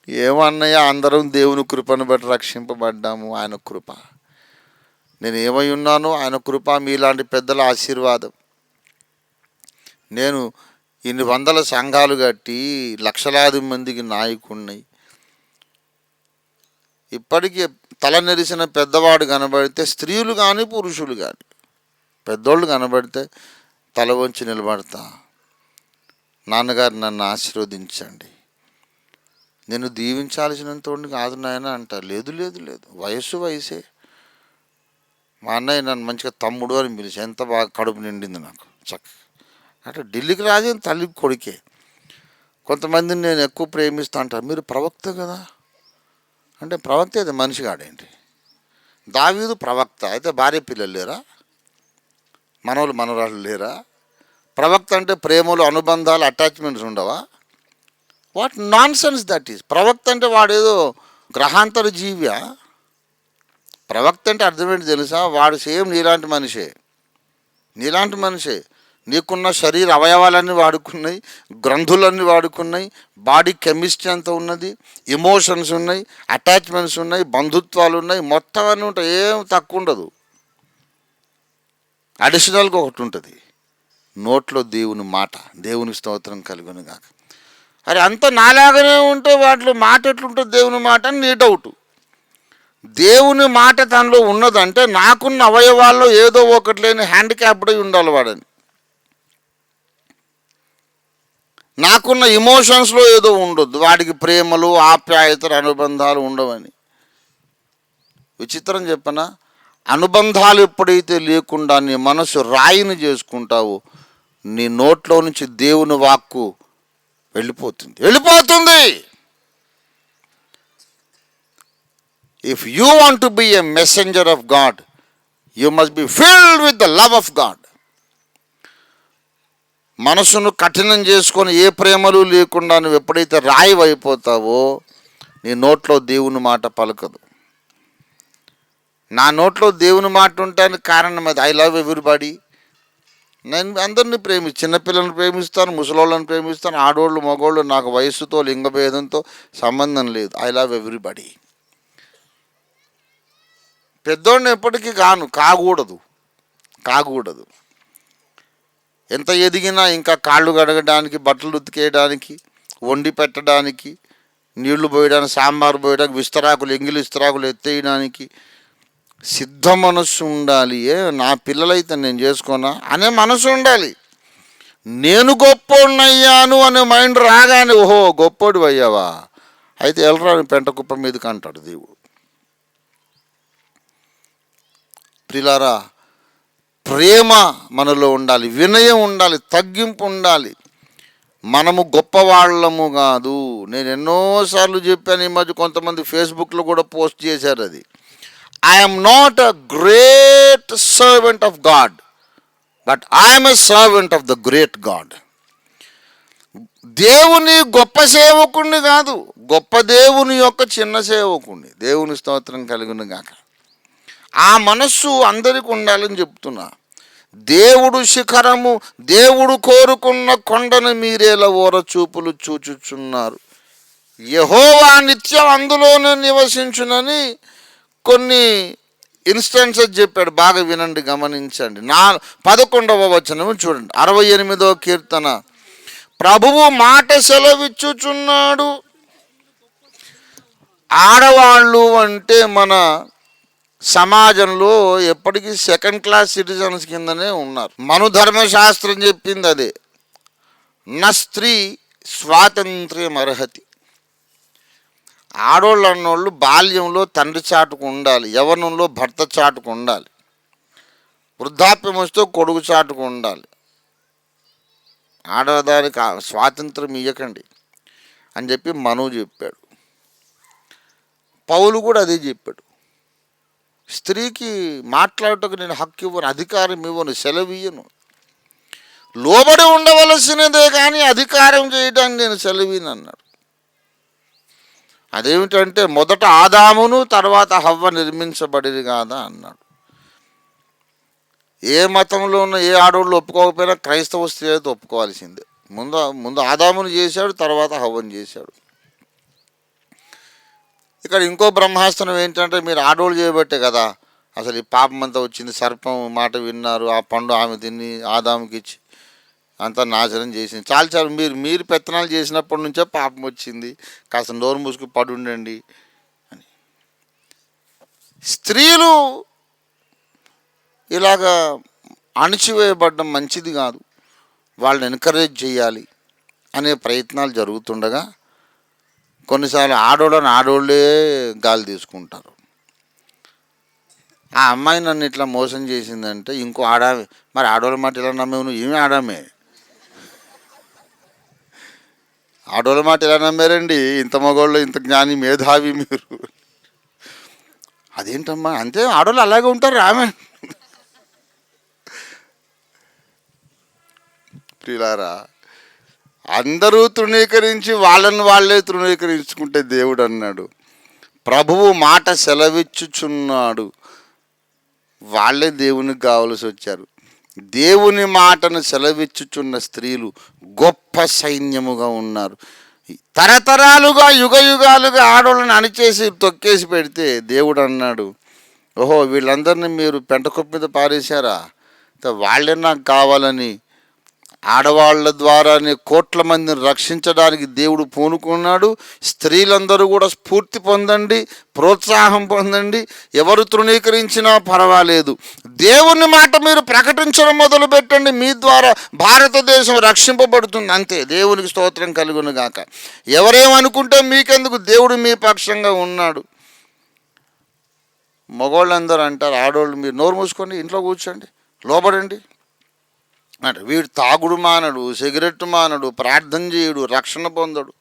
ఏమన్నయ్య, అందరం దేవుని కృపను బట్టి రక్షింపబడ్డాము. ఆయన కృప, నేను ఏమై ఉన్నానో ఆయన కృప, మీలాంటి పెద్దల ఆశీర్వాదం. నేను ఇన్ని వందల సంఘాలు కట్టి లక్షలాది మందికి నాయకుడిని. ఇప్పటికీ తల నెరిసిన పెద్దవాడు కనబడితే, స్త్రీలు కానీ పురుషులు కానీ పెద్దోళ్ళు కనబడితే తల వంచి నిలబడతా, నాన్నగారు నన్ను ఆశీర్వదించండి, నేను దీవించాల్సినంత కాదు నాయన అంటారు. లేదు లేదు లేదు, వయసే. మా అన్నయ్య నన్ను మంచిగా తమ్ముడు అని పిలిచి ఎంత బాగా కడుపు నిండింది నాకు. అంటే ఢిల్లీకి రాజు తల్లి కొడుకే. కొంతమందిని నేను ఎక్కువ ప్రేమిస్తా అంటారు. మీరు ప్రవక్త కదా అంటే, ప్రవక్త అయితే మనిషి కాడేంటి? దావీదు ప్రవక్త అయితే భార్య పిల్లలు లేరా? మనవలు మనవరాళ్ళు లేరా? ప్రవక్త అంటే ప్రేమలు, అనుబంధాలు, అటాచ్మెంట్స్ ఉండవా? What non sense that is. ప్రవక్త అంటే వాడేదో గ్రహాంతర జీవ్యా? ప్రవక్త అంటే అర్థమేంటి తెలుసా? వాడు సేమ్ నీలాంటి మనిషే. నీకున్న శరీర అవయవాలన్నీ వాడుకున్నాయి, గ్రంథులన్నీ వాడుకున్నాయి, బాడీ కెమిస్ట్రీ అంతా ఉన్నది, ఎమోషన్స్ ఉన్నాయి, అటాచ్మెంట్స్ ఉన్నాయి, బంధుత్వాలు ఉన్నాయి, మొత్తం అన్నీ ఉంటాయి. ఏం తక్కువ ఉండదు. అడిషనల్గా ఒకటి ఉంటుంది, నోట్లో దేవుని మాట, దేవుని స్తోత్రం కలుగును గాక. అరే అంత నాలాగానే ఉంటే వాటిలో మాట ఎట్లుంటుంది దేవుని మాట అని నీ డౌటు. దేవుని మాట తనలో ఉన్నదంటే నాకున్న అవయవాల్లో ఏదో ఒకటి లేని హ్యాండిక్యాప్డ్ అయి ఉండాలి వాడని. నాకున్న ఎమోషన్స్లో ఏదో ఉండొద్దు, వాడికి ప్రేమలు ఆప్యాయతలు అనుబంధాలు ఉండవని. విచిత్రం చెప్పనా, అనుబంధాలు ఎప్పుడైతే లేకుండా నీ మనసు రాయిని చేసుకుంటావో నీ నోట్లో నుంచి దేవుని వాక్కు వెళ్ళిపోతుంది. If you want to be a messenger of God, you must be filled with the love of God. మనసును కఠినం చేసుకొని ఏ ప్రేమలు లేకుండా నువ్వు ఎప్పుడైతే రాయి అయిపోతావో నీ నోట్లో దేవుని మాట పలకదు. నా నోట్లో దేవుని మాట ఉండటానికి కారణం అది. I love everybody. నేను అందరినీ చిన్నపిల్లలను ప్రేమిస్తాను, ముసలోళ్ళని ప్రేమిస్తాను, ఆడోళ్ళు మగోళ్ళు, నాకు వయస్సుతో లింగభేదంతో సంబంధం లేదు. I love everybody. పెద్దోడిని ఎప్పటికీ కాకూడదు. ఎంత ఎదిగినా ఇంకా కాళ్ళు కడగడానికి, బట్టలు ఉతికేయడానికి, వండి పెట్టడానికి, నీళ్లు పోయడానికి, సాంబారు పోయడానికి, ఎంగిలి విస్తరాకులు ఎత్తేయడానికి సిద్ధ మనస్సు ఉండాలి. నా పిల్లలైతే నేను చేసుకోనా అనే మనసు ఉండాలి. నేను గొప్పోడినయ్యాను అనే మైండ్ రాగానే, ఓహో గొప్పోడు అయ్యావా, అయితే వెళ్ళరా పెంట కుప్ప మీదకి అంటాడు దేవుడు. ప్రియులారా, ప్రేమ మనలో ఉండాలి, వినయం ఉండాలి, తగ్గింపు ఉండాలి. మనము గొప్పవాళ్ళము కాదు. నేను ఎన్నోసార్లు చెప్పాను. ఈ మధ్య కొంతమంది ఫేస్బుక్లో కూడా పోస్ట్ చేశారు అది. I am not a great servant of God, but I am a servant of the great God. దేవుని గొప్ప సేవకుణ్ణి కాదు, గొప్ప దేవుని యొక్క చిన్న సేవకుణ్ణి. దేవుని స్తోత్రం కలుగును గాక. ఆ మనస్సు అందరికి ఉండాలని చెప్తున్నా. దేవుడు శిఖరము, దేవుడు కోరుకున్న కొండను మీరేలా ఓర చూపులు చూచుచున్నారు. యెహోవా నిత్యం అందులోనే నివసించునని కొన్ని ఇన్స్టెన్సెస్ చెప్పాడు. బాగా వినండి, గమనించండి. 11వ వచనం చూడండి. 68వ కీర్తన. ప్రభువు మాట సెలవిచ్చుచున్నాడు. ఆడవాళ్ళు అంటే మన సమాజంలో ఎప్పటికీ సెకండ్ క్లాస్ సిటిజన్స్ కిందనే ఉన్నారు. మను ధర్మశాస్త్రం చెప్పింది అదే. నా స్త్రీ స్వాతంత్ర్యం అర్హతి. ఆడోళ్ళు అన్నోళ్ళు బాల్యంలో తండ్రి చాటుకు ఉండాలి, యవ్వనంలో భర్త చాటుకు ఉండాలి, వృద్ధాప్యం వస్తే కొడుకు చాటుకు ఉండాలి. ఆడదానికి స్వాతంత్రం ఇవ్వకండి అని చెప్పి మనువు చెప్పాడు. పౌలు కూడా అదే చెప్పాడు. స్త్రీకి మాట్లాడటకు నేను హక్కు ఇవ్వను, అధికారం ఇవ్వను, సెలవు ఇయ్యను. లోబడి ఉండవలసినదే కానీ అధికారం చేయడానికి నేను సెలవీను అన్నాడు. అదేమిటంటే మొదట ఆదామును తర్వాత హవ్వ నిర్మించబడిది కాదా అన్నాడు. ఏ మతంలో ఉన్న ఏ ఆడవాళ్ళు ఒప్పుకోకపోయినా క్రైస్తవ స్త్రీ అయితే ఒప్పుకోవాల్సిందే. ముందు ఆదామును చేశాడు, తర్వాత హవ్వను చేశాడు. ఇక్కడ ఇంకో బ్రహ్మాస్త్రం ఏంటంటే, మీరు ఆడోళ్ళు చేయబట్టే కదా అసలు ఈ పాపం అంతా వచ్చింది. సర్పం మాట విన్నారు, ఆ పండు ఆమె తిని ఆదాముకి ఇచ్చి అంతా నాశనం చేసింది. చాలు మీరు పెత్తనాలు చేసినప్పటి నుంచే పాపం వచ్చింది, కాస్త నోరు మూసుకు పడుండండి అని. స్త్రీలు ఇలాగా అణిచివేయబడడం మంచిది కాదు, వాళ్ళని ఎంకరేజ్ చేయాలి అనే ప్రయత్నాలు జరుగుతుండగా కొన్నిసార్లు ఆడోళ్ళే గాలి తీసుకుంటారు. ఆ అమ్మాయి నన్ను ఇట్లా మోసం చేసిందంటే ఇంకో ఆడామే, మరి ఆడోళ్ళ మాట ఇలా నమ్మేవు నువ్వు, ఏమి ఆడామే, ఆడోళ్ళ మాట ఎలా నమ్మారండి, ఇంత మగోళ్ళు, ఇంత జ్ఞాని మేధావి మీరు. అదేంటమ్మా, అంతే ఆడోళ్ళు అలాగే ఉంటారు ఆమె. ప్రియులారా, అందరూ తృణీకరించి వాళ్ళే తృణీకరించుకుంటే దేవుడు అన్నాడు, ప్రభువు మాట సెలవిచ్చుచున్నాడు. వాళ్ళే దేవునికి కావలసి వచ్చారు. దేవుని మాటను సెలవిచ్చుచున్న స్త్రీలు గొప్ప సైన్యముగా ఉన్నారు. తరతరాలుగా యుగాలుగా ఆడవాళ్ళని అణిచేసి తొక్కేసి పెడితే దేవుడు అన్నాడు, ఓహో వీళ్ళందరినీ మీరు పెంటకొప్ప మీద పారేశారా, వాళ్ళే నాకు కావాలని ఆడవాళ్ళ ద్వారానే కోట్ల మందిని రక్షించడానికి దేవుడు పూనుకున్నాడు. స్త్రీలందరూ కూడా స్ఫూర్తి పొందండి, ప్రోత్సాహం పొందండి. ఎవరు తృణీకరించినా పర్వాలేదు, దేవుని మాట మీరు ప్రకటించడం మొదలు పెట్టండి. మీ ద్వారా భారతదేశం రక్షింపబడుతుంది, అంతే. దేవునికి స్తోత్రం కలుగును గాక. ఎవరేమనుకుంటే మీకెందుకు, దేవుడు మీ పక్షంగా ఉన్నాడు. మగవాళ్ళందరూ అంటారు, ఆడవాళ్ళు మీరు నోరు మూసుకొని ఇంట్లో కూర్చోండి, లోబడండి అంటే. వీడు తాగుడు మానడు, సిగరెట్ మానడు, ప్రార్థన చేయుడు, రక్షణ పొందడు.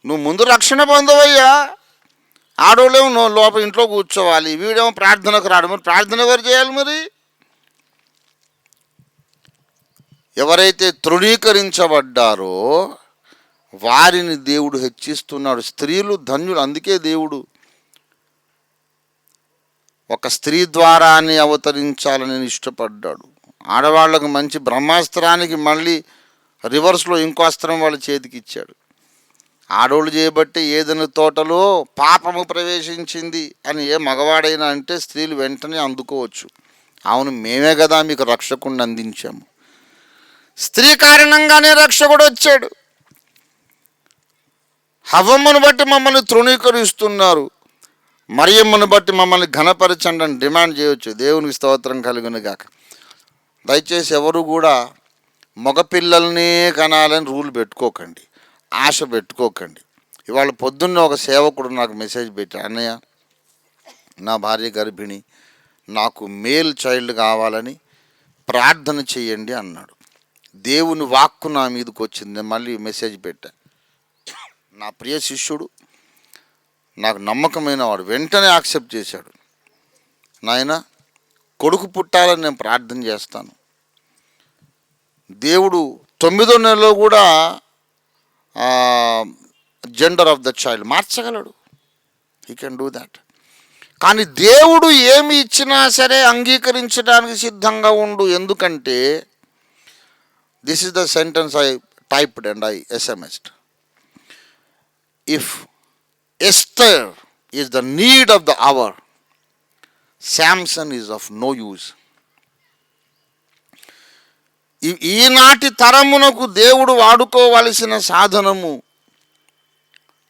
నువ్వు ముందు రక్షణ పొందవయ్యా. ఆడవాళ్ళేమో లోపల ఇంట్లో కూర్చోవాలి, వీడేమో ప్రార్థనకు రాడు. మరి ప్రార్థన ఎవరు చేయాలి? మరి ఎవరైతే తృణీకరించబడ్డారో వారిని దేవుడు హెచ్చిస్తున్నాడు. స్త్రీలు ధన్యులు. అందుకే దేవుడు ఒక స్త్రీ ద్వారానే అవతరించాలని ఇష్టపడ్డాడు. ఆడవాళ్లకు మంచి బ్రహ్మాస్త్రానికి మళ్ళీ రివర్స్లో ఇంకో అస్త్రం వాళ్ళ చేతికి ఇచ్చాడు. ఆడోళ్ళు చేయబట్టి ఏదైనా తోటలో పాపము ప్రవేశించింది అని ఏ మగవాడైనా అంటే స్త్రీలు వెంటనే అందుకోవచ్చు. అవును, మేమే కదా మీకు రక్షకుడిని అందించాము. స్త్రీ కారణంగానే రక్షకుడు వచ్చాడు. హవ్వమ్మను బట్టి మమ్మల్ని తృణీకరిస్తున్నారు, మరియమ్మను బట్టి మమ్మల్ని ఘనపరచండి అని డిమాండ్ చేయవచ్చు. దేవునికి స్తోత్రం కలుగును గాక. దయచేసి ఎవరు కూడా మగపిల్లల్ని కనాలని రూల్ పెట్టుకోకండి, ఆశ పెట్టుకోకండి. ఇవాళ పొద్దున్న ఒక సేవకుడు నాకు మెసేజ్ పెట్టాడు, అన్నయ్య నా భార్య గర్భిణి, నాకు మేల్ చైల్డ్ కావాలని ప్రార్థన చేయండి అన్నాడు. దేవుని వాక్కు నా మీదకి వచ్చింది. నేను మళ్ళీ మెసేజ్ పెట్టా. నా ప్రియ శిష్యుడు, నాకు నమ్మకమైన వాడు, వెంటనే యాక్సెప్ట్ చేశాడు. నాయన కొడుకు పుట్టాలని నేను ప్రార్థన చేస్తాను. దేవుడు 9వ నెలలో కూడా జెండర్ ఆఫ్ ద చైల్డ్ మార్చగలడు. He can do that. కానీ దేవుడు ఏమి ఇచ్చినా సరే అంగీకరించడానికి సిద్ధంగా ఉండు. ఎందుకంటే this is the sentence I typed and I SMSed. If Esther is the need of the hour, Samson is of no use. ఈనాటి తరమునకు దేవుడు వాడుకోవలసిన సాధనము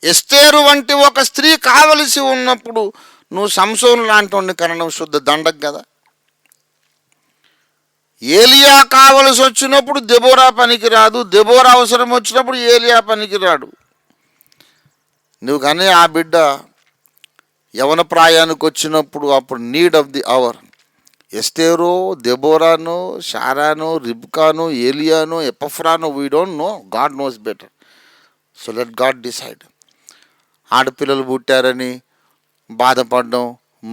ఎస్తేరు వంటి ఒక స్త్రీ కావలసి ఉన్నప్పుడు నువ్వు సంసోను లాంటి కనడం శుద్ధ దండగ కదా. ఏలియా కావలసి వచ్చినప్పుడు దెబోరా పనికి రాదు, దెబోరా అవసరం వచ్చినప్పుడు ఏలియా పనికి రాడు. నువ్వు కానీ ఆ బిడ్డ యవన ప్రాయానికి వచ్చినప్పుడు అప్పుడు నీడ్ ఆఫ్ ది అవర్ ఎస్తేరో, దెబోరానో, షారానో, రిబ్కానో, ఏలియానో, ఎపఫ్రానో, we don't know, God knows better. So let God decide. ఆడపిల్లలు పుట్టారని బాధపడడం,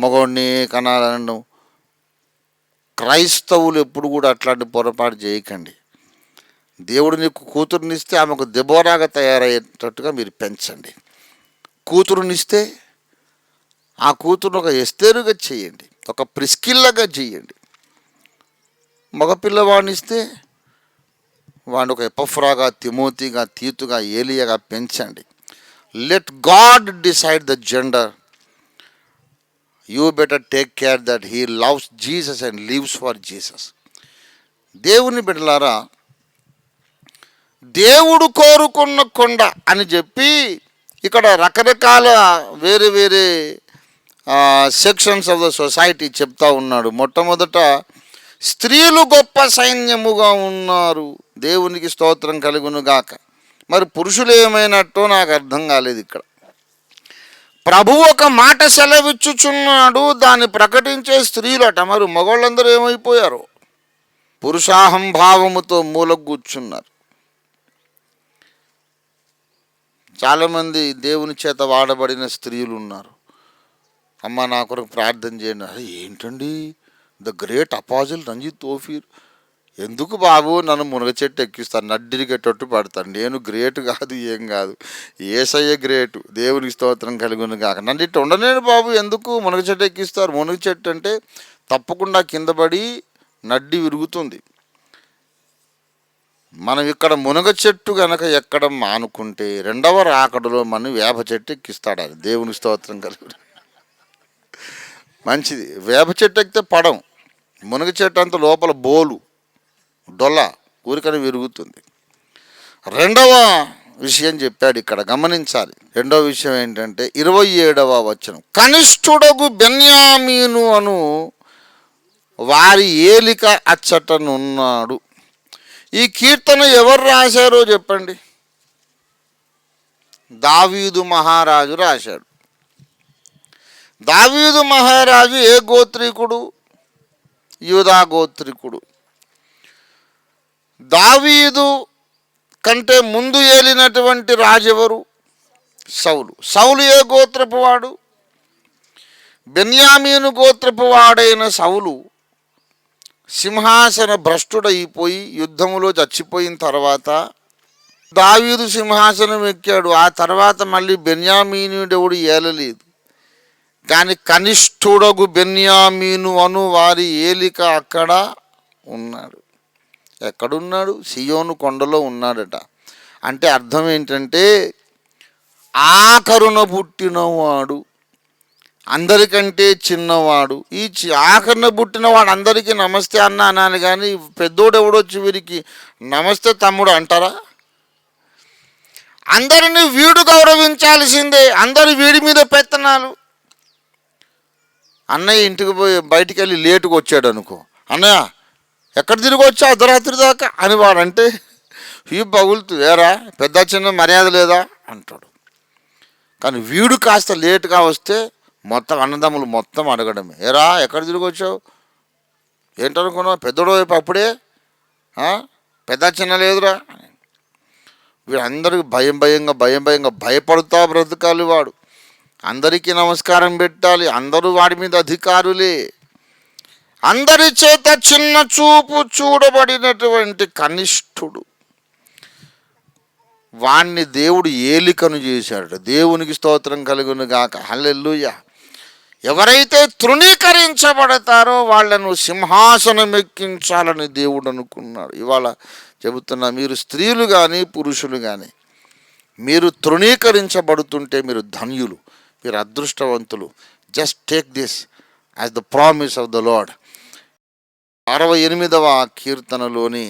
మగవాడిని కనాలనడం, క్రైస్తవులు ఎప్పుడు కూడా అట్లాంటి పొరపాటు చేయకండి. దేవుడు నీకు కూతురునిస్తే ఆమెకు దెబోరాగా తయారయ్యేటట్టుగా మీరు పెంచండి. కూతురునిస్తే ఆ కూతురుని ఒక ఎస్తేరుగా చేయండి, ఒక ప్రిస్కిల్లగా చేయండి. మగపిల్లవాడిని ఇస్తే వాడిని ఒక ఎపఫ్రాగా, తిమోతిగా, తీతుగా, ఏలియాగా పెంచండి. Let God decide the gender. You better take care that he loves Jesus and lives for Jesus. దేవుని బిడ్డలారా, దేవుడు కోరుకున్న కొండ అని చెప్పి ఇక్కడ రకరకాల వేరే వేరే సెక్షన్స్ ఆఫ్ ద సొసైటీ చెప్తా ఉన్నాడు. మొట్టమొదట స్త్రీలు గొప్ప సైన్యముగా ఉన్నారు. దేవునికి స్తోత్రం కలుగును గాక. మరి పురుషులు ఏమైనట్టో నాకు అర్థం కాలేదు. ఇక్కడ ప్రభు ఒక మాట సెలవిచ్చుచున్నాడు, దాన్ని ప్రకటించే స్త్రీలట. మరి మగవాళ్ళందరూ ఏమైపోయారు? పురుషాహంభావముతో మూలకు కూర్చున్నారు. చాలామంది దేవుని చేత వాడబడిన స్త్రీలు ఉన్నారు. అమ్మ నా కొరకు ప్రార్థన చేయండి. అరే ఏంటండి, ద గ్రేట్ అపాజిల్ రంజిత్ తోఫీర్, ఎందుకు బాబు నన్ను మునగ చెట్టు ఎక్కిస్తాను, నడ్డిరిగేటట్టు పడతాను. నేను గ్రేట్ కాదు, ఏం కాదు, యేసయ్య గ్రేటు. దేవునికి స్తోత్రం కలుగును గాక. నన్ను ఇట్టు ఉండలేను బాబు, ఎందుకు మునగ చెట్టు ఎక్కిస్తారు? మునగ చెట్టు అంటే తప్పకుండా కింద పడి నడ్డి విరుగుతుంది. మనం ఇక్కడ మునగ చెట్టు కనుక ఎక్కడం మానుకుంటే రెండవ రాకడలో మనం వేప చెట్టు ఎక్కిస్తాడు. అది దేవుని స్తోత్రం కలుగును. మంచిది. వేప చెట్టు ఎక్కితే పడం, మునగ చెట్టు అంత లోపల బోలు, డొల్ల ఊరికనే విరుగుతుంది. రెండవ విషయం చెప్పాడు ఇక్కడ, గమనించాలి. రెండవ విషయం ఏంటంటే 27వ వచనం, కనిష్ఠుడగు బెన్యామీను అను వారి ఏలిక అచ్చటనున్నాడు. ఈ కీర్తన ఎవరు రాశారో చెప్పండి. దావీదు మహారాజు రాశాడు. దావీదు మహారాజు ఏ గోత్రికుడు? యూదా గోత్రికుడు. దావీదు కంటే ముందు ఏలినటువంటి రాజు ఎవరు? సౌలు. సౌలు ఏ గోత్రపు వాడు? బెన్యామీను గోత్రపు వాడైన సౌలు సింహాసన భ్రష్టుడైపోయి యుద్ధములో చచ్చిపోయిన తర్వాత దావీదు సింహాసనం ఎక్కాడు. ఆ తర్వాత మళ్ళీ బెన్యామీనుడెవడు ఏలలేదు. కానీ కనిష్ఠుడగు బెన్యామీను అను వారి ఏలిక అక్కడ ఉన్నాడు. ఎక్కడున్నాడు? సియోను కొండలో ఉన్నాడట. అంటే అర్థం ఏంటంటే ఆఖరున పుట్టినవాడు, అందరికంటే చిన్నవాడు. ఈ ఆఖరున పుట్టినవాడు అందరికీ నమస్తే అన్న అనాలి, కానీ పెద్దోడు ఎవడొచ్చి వీరికి నమస్తే తమ్ముడు అంటారా? అందరినీ వీడు గౌరవించాల్సిందే. అందరు వీడి మీద పెత్తనాలు. అన్నయ్య ఇంటికి పోయి బయటికి వెళ్ళి లేటుకు వచ్చాడు అనుకో, అన్నయ్య ఎక్కడ తిరిగి వచ్చా అర్ధరాత్రి దాకా అని వాడంటే ఈ పగులుతూ, ఏరా పెద్ద చిన్న మర్యాద లేదా అంటాడు. కానీ వీడు కాస్త లేటుగా వస్తే మొత్తం అన్నదమ్ములు మొత్తం అడగడమే, ఏరా ఎక్కడ తిరిగి వచ్చావు, ఏంటనుకున్నావు, పెద్దోడు వైపు అప్పుడే పెద్ద చిన్న లేదురా. వీడందరికీ భయంగా భయపడుతా బ్రతకాలి. వాడు అందరికీ నమస్కారం పెట్టాలి. అందరూ వాడి మీద అధికారులే. అందరి చేత చిన్న చూపు చూడబడినటువంటి కనిష్ఠుడు, వాణ్ణి దేవుడు ఏలికను చేశాడు. దేవునికి స్తోత్రం కలుగును గాక. హల్లెలూయా. ఎవరైతే తృణీకరించబడతారో వాళ్ళను సింహాసనం ఎక్కించాలని దేవుడు అనుకున్నాడు. ఇవాళ చెబుతున్నా, మీరు స్త్రీలు కానీ పురుషులు కానీ మీరు తృణీకరించబడుతుంటే మీరు ధన్యులు, మీరు అదృష్టవంతులు. Just take this as the promise of the Lord. 68వ కీర్తనలోని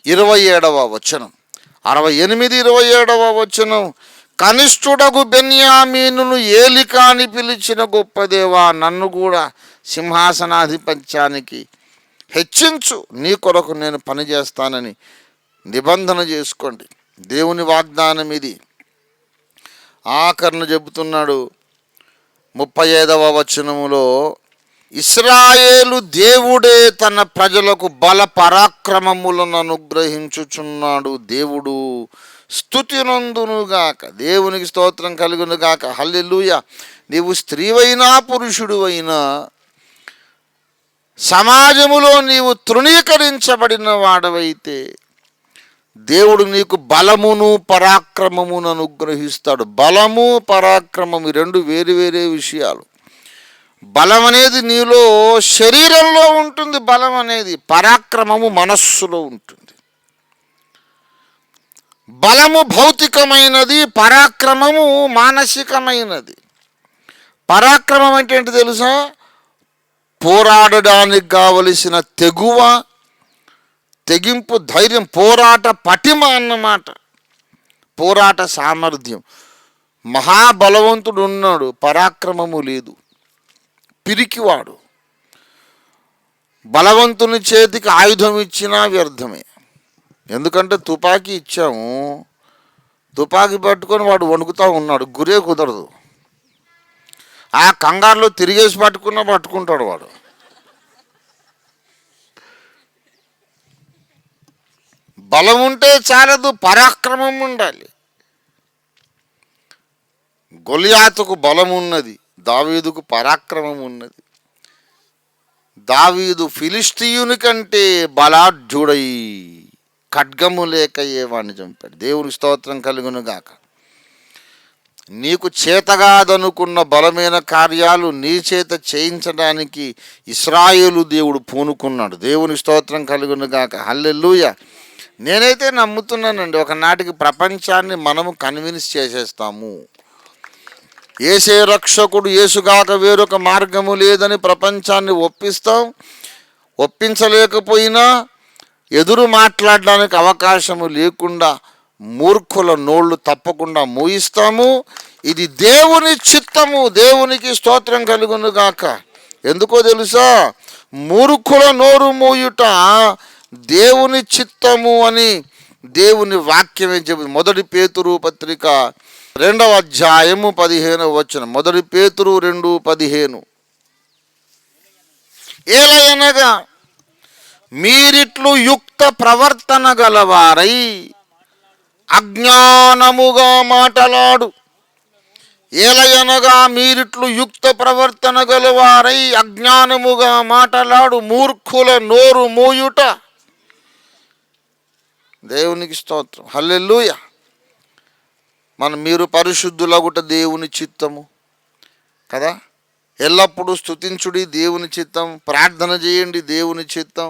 27వ వచనం, 68-27వ వచనం, కనిష్ఠుడగు బెన్యామీనును ఏలిక అని పిలిచిన గొప్ప దేవా, నన్ను కూడా సింహాసనాధిపత్యానికి హెచ్చించు, నీ కొరకు నేను పనిచేస్తానని నిబంధన చేసుకోండి. దేవుని వాగ్దానం ఇది. ఆఖరణ చెబుతున్నాడు 35వ వచనములో, ఇశ్రాయేలు దేవుడే తన ప్రజలకు బల పరాక్రమములను అనుగ్రహించుచున్నాడు. దేవుడు స్తుతి నందునుగాక. దేవునికి స్తోత్రం కలుగునుగాక. హల్లెలూయా. నీవు స్త్రీవైనా పురుషుడు అయినా సమాజములో నీవు తృణీకరించబడిన వాడవైతే దేవుడు నీకు బలమును పరాక్రమమును అనుగ్రహిస్తాడు. బలము పరాక్రమము ఈ రెండు వేరు వేరే విషయాలు. బలం అనేది నీలో శరీరంలో ఉంటుంది. బలం అనేది, పరాక్రమము మనస్సులో ఉంటుంది. బలము భౌతికమైనది, పరాక్రమము మానసికమైనది. పరాక్రమం అంటే ఏంటి తెలుసా? పోరాడడానికి కావలసిన తెగువ, తెగింపు, ధైర్యం, పోరాట పటిమ అన్నమాట. పోరాట సామర్థ్యం. మహాబలవంతుడు ఉన్నాడు, పరాక్రమము లేదు, పిరికివాడు. బలవంతుని చేతికి ఆయుధం ఇచ్చినా వ్యర్థమే. ఎందుకంటే తుపాకీ ఇచ్చాము, తుపాకీ పట్టుకొని వాడు వణుకుతూ ఉన్నాడు, గురే కుదరదు. ఆ కంగారులో తిరిగేసి పట్టుకుంటాడు వాడు. బలం ఉంటే చాలదు, పరాక్రమం ఉండాలి. గొలియాతుకు బలం ఉన్నది, దావీదుకు పరాక్రమం ఉన్నది. దావీదు ఫిలిష్తీయుని కంటే బలాఢ్యుడై ఖడ్గము లేక ఏవాణ్ణి చంపాడు. దేవుని స్తోత్రం కలుగును గాక. నీకు చేతగాదనుకున్న బలమైన కార్యాలు నీ చేత చేయించడానికి ఇశ్రాయేలు దేవుడు పూనుకున్నాడు. దేవుని స్తోత్రం కలుగును గాక. హల్లెలూయా. నేనైతే నమ్ముతున్నానండి, ఒకనాటికి ప్రపంచాన్ని మనము కన్విన్స్ చేసేస్తాము. యేసే రక్షకుడు, యేసుగాక వేరొక మార్గము లేదని ప్రపంచాన్ని ఒప్పిస్తాం. ఒప్పించలేకపోయినా ఎదురు మాట్లాడడానికి అవకాశము లేకుండా మూర్ఖుల నోళ్ళు తప్పకుండా మూయిస్తాము. ఇది దేవుని చిత్తము. దేవునికి స్తోత్రం కలుగును గాక. ఎందుకో తెలుసా? మూర్ఖుల నోరు మూయుట దేవుని చిత్తము అని దేవుని వాక్యమే చెబుతుంది. 1 పేతురు పత్రిక 2వ అధ్యాయము 15వ వచనం. 1 పేతురు 2:15. ఏలయనగా మీరిట్లు యుక్త ప్రవర్తన గలవారై అజ్ఞానముగా మాటలాడు. ఏలయనగా మీరిట్లు యుక్త ప్రవర్తన గలవారై అజ్ఞానముగా మాటలాడు మూర్ఖుల నోరు మూయుట. దేవునికి స్తోత్రం. హల్లెలూయా. మీరు పరిశుద్ధులగుట దేవుని చిత్తము కదా. ఎల్లప్పుడూ స్తుతించుడి, దేవుని చిత్తం. ప్రార్థన చేయండి, దేవుని చిత్తం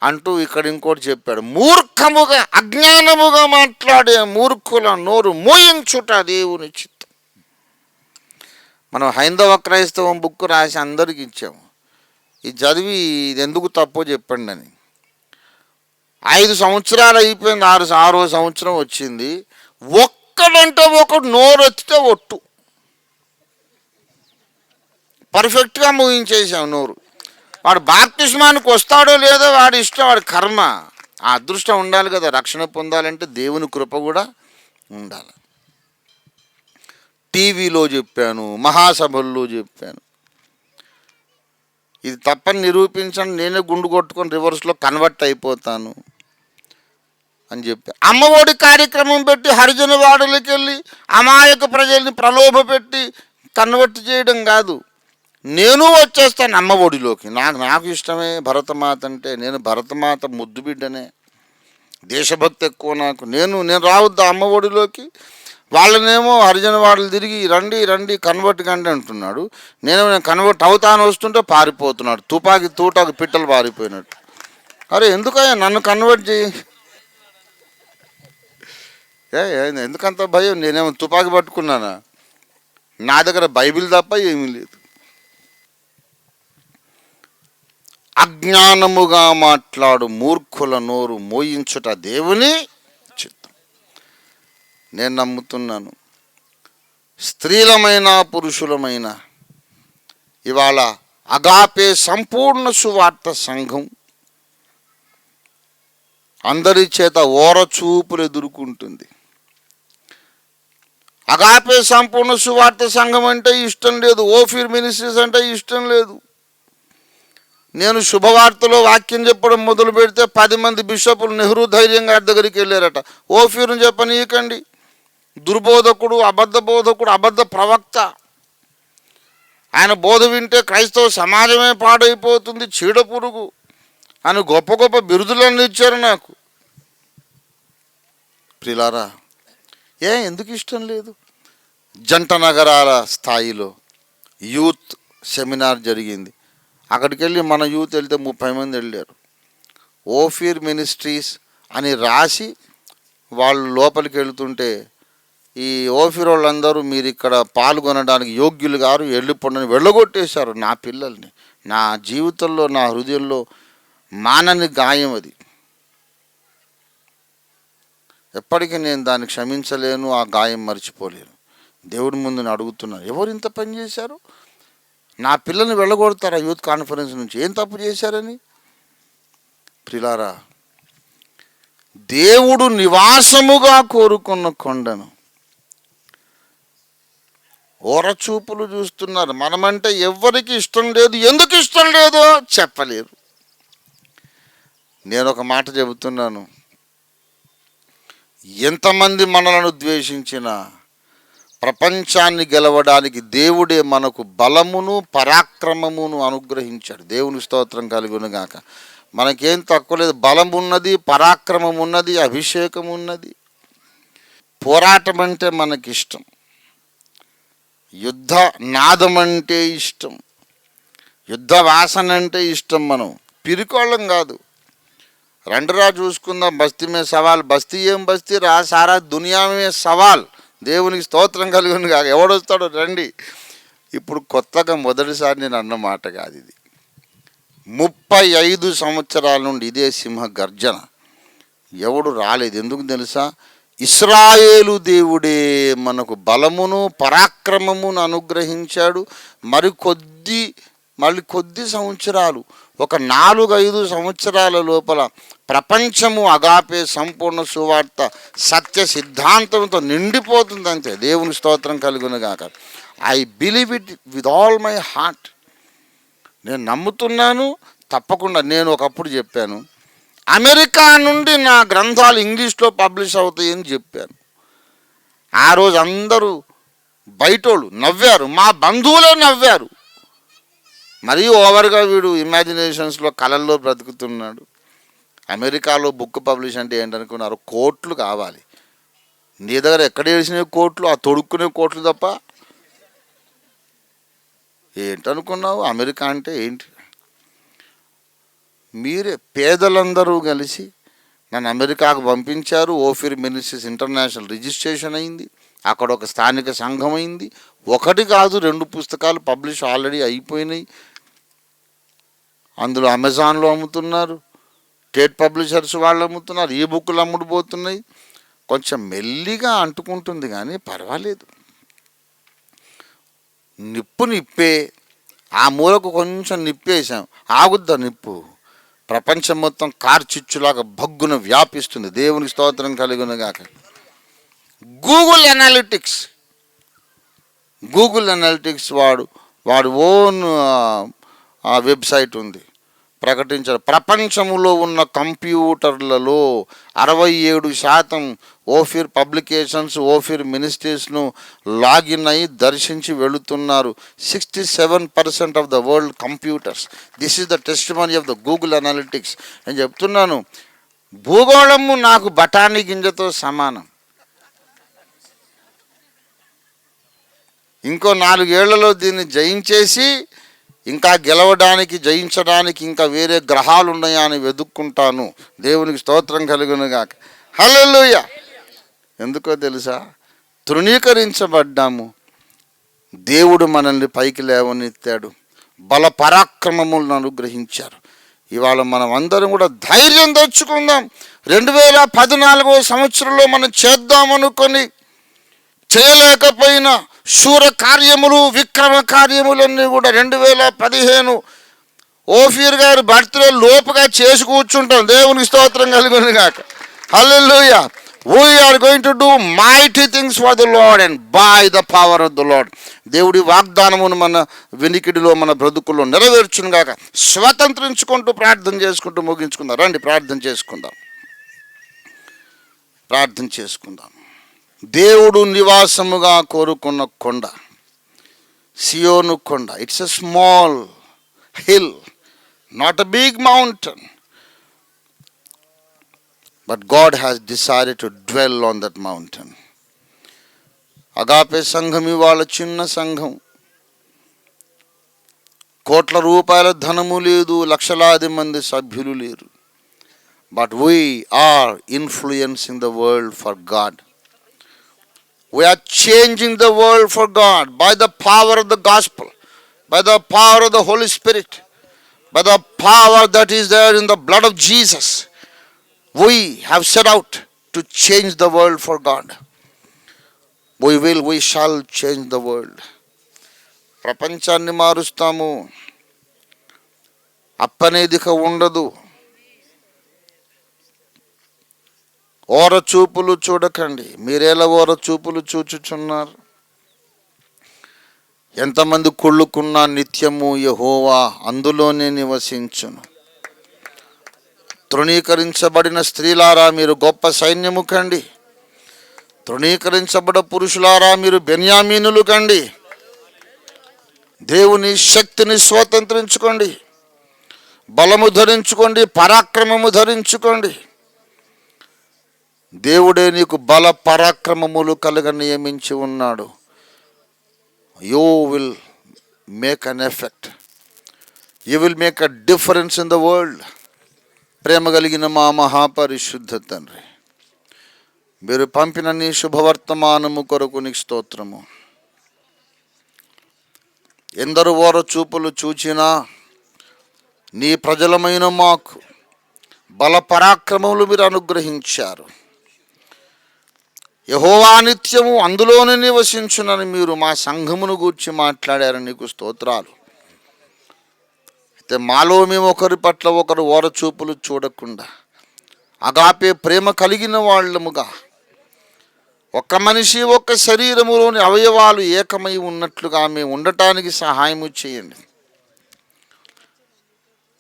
అంటూ ఇక్కడ ఇంకోటి చెప్పాడు. మూర్ఖముగా అజ్ఞానముగా మాట్లాడే మూర్ఖుల నోరు మోయించుట దేవుని చిత్తం. మనం హైందవ క్రైస్తవం బుక్ రాసి అందరికి ఇచ్చాము. ఇది చదివి ఇది ఎందుకు తప్పో చెప్పండి అని. 5 సంవత్సరాలు అయిపోయింది, 6వ సంవత్సరం వచ్చింది. ఒక్కడంటే ఒకడు నోరు ఎత్తితే ఒట్టు పర్ఫెక్ట్గా ముగించేసాం నోరు. వాడు బాప్తిస్మానికి వస్తాడో లేదో వాడి ఇష్టం, వాడి కర్మ. ఆ అదృష్టం ఉండాలి కదా. రక్షణ పొందాలంటే దేవుని కృప కూడా ఉండాలి. టీవీలో చెప్పాను, మహాసభల్లో చెప్పాను. ఇది తప్పని నిరూపించండి, నేనే గుండు కొట్టుకొని రివర్స్లో కన్వర్ట్ అయిపోతాను అని చెప్పి అమ్మఒడి కార్యక్రమం పెట్టి హరిజన వాడలకి వెళ్ళి అమాయక ప్రజల్ని ప్రలోభ పెట్టి కన్వర్ట్ చేయడం కాదు. నేను వచ్చేస్తాను అమ్మఒడిలోకి. నాకు ఇష్టమే భరతమాత అంటే. నేను భరతమాత ముద్దు బిడ్డనే, దేశభక్తి ఎక్కువ నాకు. నేను రావద్దా అమ్మఒడిలోకి? వాళ్ళనేమో హరిజన వాడలు తిరిగి రండి రండి కన్వర్ట్ కండి అంటున్నాడు. నేను కన్వర్ట్ అవుతాను వస్తుంటే పారిపోతున్నాడు, తుపాకి తూటాకు పిట్టలు పారిపోయినట్టు. అరే ఎందుకయ్యా నన్ను కన్వర్ట్ చేయి? ఎందుకంత భయం? నేనేమో తుపాకి పట్టుకున్నానా? నా దగ్గర బైబిల్ తప్ప ఏమీ లేదు. అజ్ఞానముగా మాట్లాడు మూర్ఖుల నోరు మోయించుట దేవుని చిత్తం. నేను నమ్ముతున్నాను, స్త్రీలమైన పురుషులమైన ఇవాళ అగాపే సంపూర్ణ సువార్త సంఘం అందరి చేత ఓరచూపులు ఎదుర్కొంటుంది. అగాపే సంపూర్ణ సువార్త సంఘం అంటే ఇష్టం లేదు. ఓఫీర్ మినిస్ట్రీస్ అంటే ఇష్టం లేదు. నేను శుభవార్తలో వాక్యం చెప్పడం మొదలు పెడితే 10 మంది బిషపులు నెహ్రూ ధైర్యం గారి దగ్గరికి వెళ్ళారట. ఓఫీర్ను చెప్పనీయకండి, దుర్బోధకుడు, అబద్ధ బోధకుడు, అబద్ధ ప్రవక్త. ఆయన బోధ వింటే క్రైస్తవ సమాజమే పాడైపోతుంది, చీడ పురుగు అని గొప్ప గొప్ప బిరుదులన్నీ ఇచ్చారు నాకు. ప్రిలారా, ఎందుకు ఇష్టం లేదు? జంట నగరాల స్థాయిలో యూత్ సెమినార్ జరిగింది. అక్కడికి వెళ్ళి మన యూత్ వెళ్తే 30 మంది వెళ్ళారు. ఓఫీర్ మినిస్ట్రీస్ అని రాసి వాళ్ళు లోపలికి వెళుతుంటే ఈ ఓఫీర్ వాళ్ళందరూ మీరు ఇక్కడ పాల్గొనడానికి యోగ్యులు గారు, వెళ్ళిపోండి వెళ్ళగొట్టేశారు నా పిల్లల్ని. నా జీవితంలో, నా హృదయంలో మానని గాయం అది. ఎప్పటికీ నేను దాన్ని క్షమించలేను, ఆ గాయం మర్చిపోలేను. దేవుడి ముందు నేను అడుగుతున్నాను, ఎవరు ఇంత పని చేశారు? నా పిల్లల్ని వెళ్ళగొడతారా యూత్ కాన్ఫరెన్స్ నుంచి? ఏం తప్పు చేశారని? ప్రిలారా, దేవుడు నివాసముగా కోరుకున్న కొండను ఓరచూపులు చూస్తున్నారు. మనమంటే ఎవరికి ఇష్టం లేదు. ఎందుకు ఇష్టం లేదో చెప్పలేరు. నేను ఒక మాట చెబుతున్నాను, ఎంతమంది మనలను ద్వేషించినా ప్రపంచాన్ని గెలవడానికి దేవుడే మనకు బలమును పరాక్రమమును అనుగ్రహించాడు. దేవుని స్తోత్రం కలుగును గాక. మనకేం తక్కువ లేదు. బలం ఉన్నది, పరాక్రమం ఉన్నది, అభిషేకం ఉన్నది. పోరాటం అంటే మనకిష్టం, యుద్ధ నాదం అంటే ఇష్టం, యుద్ధ వాసన అంటే ఇష్టం. మనం పిరికోళ్ళం కాదు. రండిరా చూసుకుందాం, బస్తీ మే సవాల్. బస్తీ ఏం బస్తీ రా, సారా దునియా మే సవాల్. దేవునికి స్తోత్రం కలుగును కాక. ఎవడొస్తాడో రండి. ఇప్పుడు కొత్తగా మొదటిసారి నేను అన్న మాట కాదు ఇది. 35 సంవత్సరాల నుండి ఇదే సింహ గర్జన. ఎవడు రాలేదు. ఎందుకు తెలుసా? ఇశ్రాయేలు దేవుడే మనకు బలమును పరాక్రమమును అనుగ్రహించాడు. మళ్ళీ కొద్ది సంవత్సరాలు, ఒక 4-5 సంవత్సరాల లోపల ప్రపంచము అగాపే సంపూర్ణ సువార్త సత్య సిద్ధాంతంతో నిండిపోతుంది అంతే. దేవుని స్తోత్రం కలుగునుగాక. I believe it with all my heart. నేను నమ్ముతున్నాను తప్పకుండా. నేను ఒకప్పుడు చెప్పాను, అమెరికా నుండి నా గ్రంథాలు ఇంగ్లీష్లో పబ్లిష్ అవుతాయని చెప్పాను. ఆ రోజు అందరూ బయటోళ్ళు నవ్వారు, మా బంధువులే నవ్వారు. మరీ ఓవర్గా వీడు ఇమాజినేషన్స్లో కళల్లో బ్రతుకుతున్నాడు. అమెరికాలో బుక్ పబ్లిష్ అంటే ఏంటనుకున్నారు? కోట్లు కావాలి. నీ దగ్గర ఎక్కడ వేసిన కోట్లు? ఆ తొడుక్కునే కోట్లు తప్ప ఏంటనుకున్నావు? అమెరికా అంటే ఏంటి? మీరే పేదలందరూ కలిసి నన్ను అమెరికాకు పంపించారు. ఓఫిర్ మినిస్ట్రీస్ ఇంటర్నేషనల్ రిజిస్ట్రేషన్ అయింది. అక్కడ ఒక స్థానిక సంఘం అయింది. 1 కాదు 2 పుస్తకాలు పబ్లిష్ ఆల్రెడీ అయిపోయినాయి. అందులో అమెజాన్లో అమ్ముతున్నారు, స్టేట్ పబ్లిషర్స్ వాళ్ళు అమ్ముతున్నారు, ఈ బుక్లు అమ్ముడుపోతున్నాయి. కొంచెం మెల్లిగా అంటుకుంటుంది కానీ పర్వాలేదు. నిప్పే ఆ మూలకు కొంచెం నిప్పేసాం, ఆగుద్దా నిప్పు? ప్రపంచం మొత్తం కార్చిచ్చులాగా భగ్గున వ్యాపిస్తుంది. దేవునికి స్తోత్రం కలుగునుగాక. గూగుల్ అనాలిటిక్స్ వాడు ఓన్ వెబ్సైట్ ఉంది, ప్రకటించారు. ప్రపంచంలో ఉన్న కంప్యూటర్లలో 67% ఓఫిర్ పబ్లికేషన్స్, ఓఫిర్ మినిస్ట్రీస్ను లాగిన్ అయి దర్శించి వెళుతున్నారు. 67% of the world computers. This is the testimony of the Google analytics. నేను చెప్తున్నాను, భూగోళము నాకు బఠానీ గింజతో సమానం. ఇంకో 4 ఏళ్లలో దీన్ని జయించేసి ఇంకా గెలవడానికి, జయించడానికి ఇంకా వేరే గ్రహాలు ఉన్నాయా అని వెతుక్కుంటాను. దేవునికి స్తోత్రం కలుగునుగాక. హల్లెలూయా. ఎందుకో తెలుసా? తృణీకరించబడ్డాము, దేవుడు మనల్ని పైకి లేవనెత్తాడు, బల పరాక్రమములను అనుగ్రహించారు. ఇవాళ మనం అందరం కూడా ధైర్యం తెచ్చుకుందాం. 2014 సంవత్సరంలో మనం చేద్దామనుకొని చేయలేకపోయినా శూర కార్యములు, విక్రమ కార్యములన్నీ కూడా 2015 ఓఫీర్ గారి బర్త్డే లోపుగా చేసి కూర్చుంటాం. దేవునికి స్తోత్రం కలుగునుగాక. హల్లెలూయా. We are going to do mighty things for the Lord and by the power of the Lord. దేవుడి వాగ్దానమును మన వినికిడిలో, మన బ్రతుకుల్లో నెరవేర్చునుగాక. స్వతంత్రించుకుంటూ ప్రార్థన చేసుకుంటూ ముగించుకుందాం. రండి ప్రార్థన చేసుకుందాం. దేవుడు నివాసముగా కోరుకున్న కొండ సియోను కొండ. It's a small hill, not a big mountain, but God has decided to dwell on that mountain. Agape సంఘం ఇవాళ చిన్న సంఘం. కోట్ల రూపాయల ధనము లేదు, లక్షలాది మంది సభ్యులు లేరు. But we are influencing the world for God. We are changing the world for God by the power of the gospel, by the power of the Holy Spirit, by the power that is there in the blood of Jesus. We have set out to change the world for God. We shall change the world. ప్రపంచాన్ని మారుస్తాము. అప్పనేదిక ఉండదు. ఓర చూపులు చూడకండి. మీరేలా ఓర చూపులు చూచుచున్నారు? ఎంతమంది కుళ్ళుకున్నా నిత్యము యెహోవా అందులోనే నివసించును. తృణీకరించబడిన స్త్రీలారా మీరు గొప్ప సైన్యము కండి. తృణీకరించబడ పురుషులారా మీరు బెన్యామీనులు కండి. దేవుని శక్తిని స్వతంత్రించుకోండి, బలము ధరించుకోండి, పరాక్రమము ధరించుకోండి. దేవుడే నీకు బల పరాక్రమములు కలగ నియమించి ఉన్నాడు. You will make an effect. You will make a difference in the world. ప్రేమ కలిగిన మా మహాపరిశుద్ధ తండ్రి, మీరు పంపిన నీ శుభవర్తమానము కొరకు నీకు స్తోత్రము. ఎందరు ఓర చూపులు చూచినా నీ ప్రజలమైన మాకు బల పరాక్రమములు మీరు అనుగ్రహించారు. యెహోవా నిత్యము అందులోనే నివసించునని మీరు మా సంఘమును గూర్చి మాట్లాడారు. నీకు స్తోత్రాలు. అయితే మాలో మేము ఒకరి పట్ల ఒకరు ఓరచూపులు చూడకుండా అగాపే ప్రేమ కలిగిన వాళ్ళముగా, ఒక్క మనిషి ఒక్క శరీరములోని అవయవాలు ఏకమై ఉన్నట్లుగా మేము ఉండటానికి సహాయము చేయండి.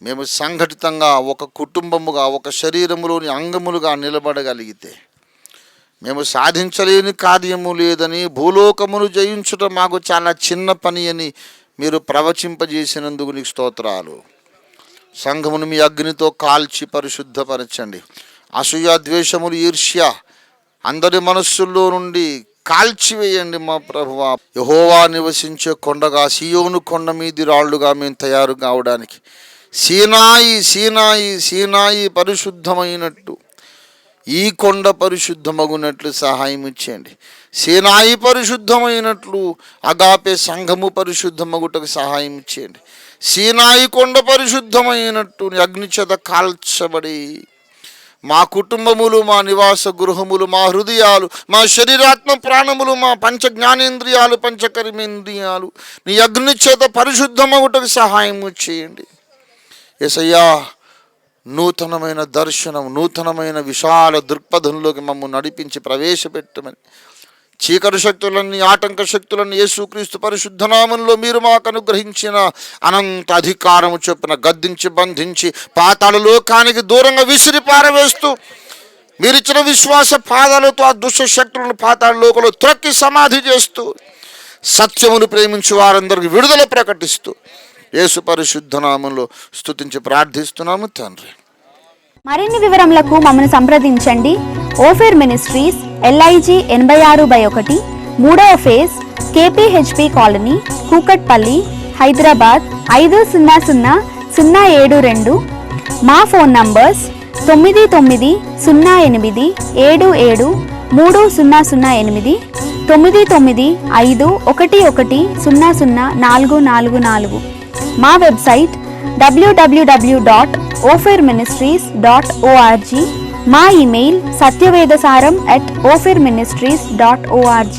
మేము సంఘటితంగా ఒక కుటుంబముగా, ఒక శరీరములోని అంగములుగా నిలబడగలిగితే మేము సాధించలేని కార్యము లేదని, భూలోకమును జయించడం మాకు చాలా చిన్న పని అని మీరు ప్రవచింపజేసినందుకు నీకు స్తోత్రాలు. సంఘమును మీ అగ్నితో కాల్చి పరిశుద్ధపరచండి. అసూయ, ద్వేషములు, ఈర్ష్య అందరి మనస్సుల్లో నుండి కాల్చివేయండి మా ప్రభువా. యెహోవా నివసించే కొండగా, సీయోను కొండ మీది రాళ్లుగా మేము తయారు కావడానికి, సీనాయి సీనాయి సీనాయి పరిశుద్ధమైనట్టు ఈ కొండ పరిశుద్ధమగునట్లు సహాయం ఇచ్చేయండి. సీనాయి పరిశుద్ధమైనట్లు అగాపే సంఘము పరిశుద్ధమగుటకు సహాయం ఇచ్చేయండి. సీనాయి కొండ పరిశుద్ధమైనట్టు అగ్ని చేత కాల్చబడి మా కుటుంబములు, మా నివాస గృహములు, మా హృదయాలు, మా శరీరాత్మ ప్రాణములు, మా పంచ జ్ఞానేంద్రియాలు, పంచకర్మేంద్రియాలు నీ అగ్ని చేత పరిశుద్ధమగుటకు సహాయం చేయండి. యేసయ్యా, నూతనమైన దర్శనం, నూతనమైన విశాల దృక్పథంలోకి మమ్మల్ని నడిపించి ప్రవేశపెట్టమని, చీకటి శక్తులన్నీ, ఆటంక శక్తులన్నీ యేసుక్రీస్తు పరిశుద్ధ నామములో మీరు మాకు అనుగ్రహించిన అనంత అధికారము చొప్పున గద్దించి, బంధించి, పాతాళ లోకానికి దూరంగా విసిరి పారవేస్తూ, మీరిచ్చిన విశ్వాస పాదాలతో ఆ దుష్ట శక్తులను పాతాళ లోకంలో త్రొక్కి సమాధి చేస్తూ, సత్యమును ప్రేమించి వారందరికీ విడుదల ప్రకటిస్తూ యేసు పరిశుద్ధ నామములో స్తుతించి ప్రార్థిస్తున్నాము తండ్రి. మరిన్ని వివరములకు మమ్మల్ని సంప్రదించండి. ఓఫిర్ మినిస్ట్రీస్, LIG 86/1, 3వ phase, KPHP colony, Kukatpally, Hyderabad 500072. మా ఫోన్ నంబర్స్ 9908773008, 9955110044. మా వెబ్సైట్ www.ofirministries.org. మా ఇమెయిల్ satyvedasaram@ofirministries.org.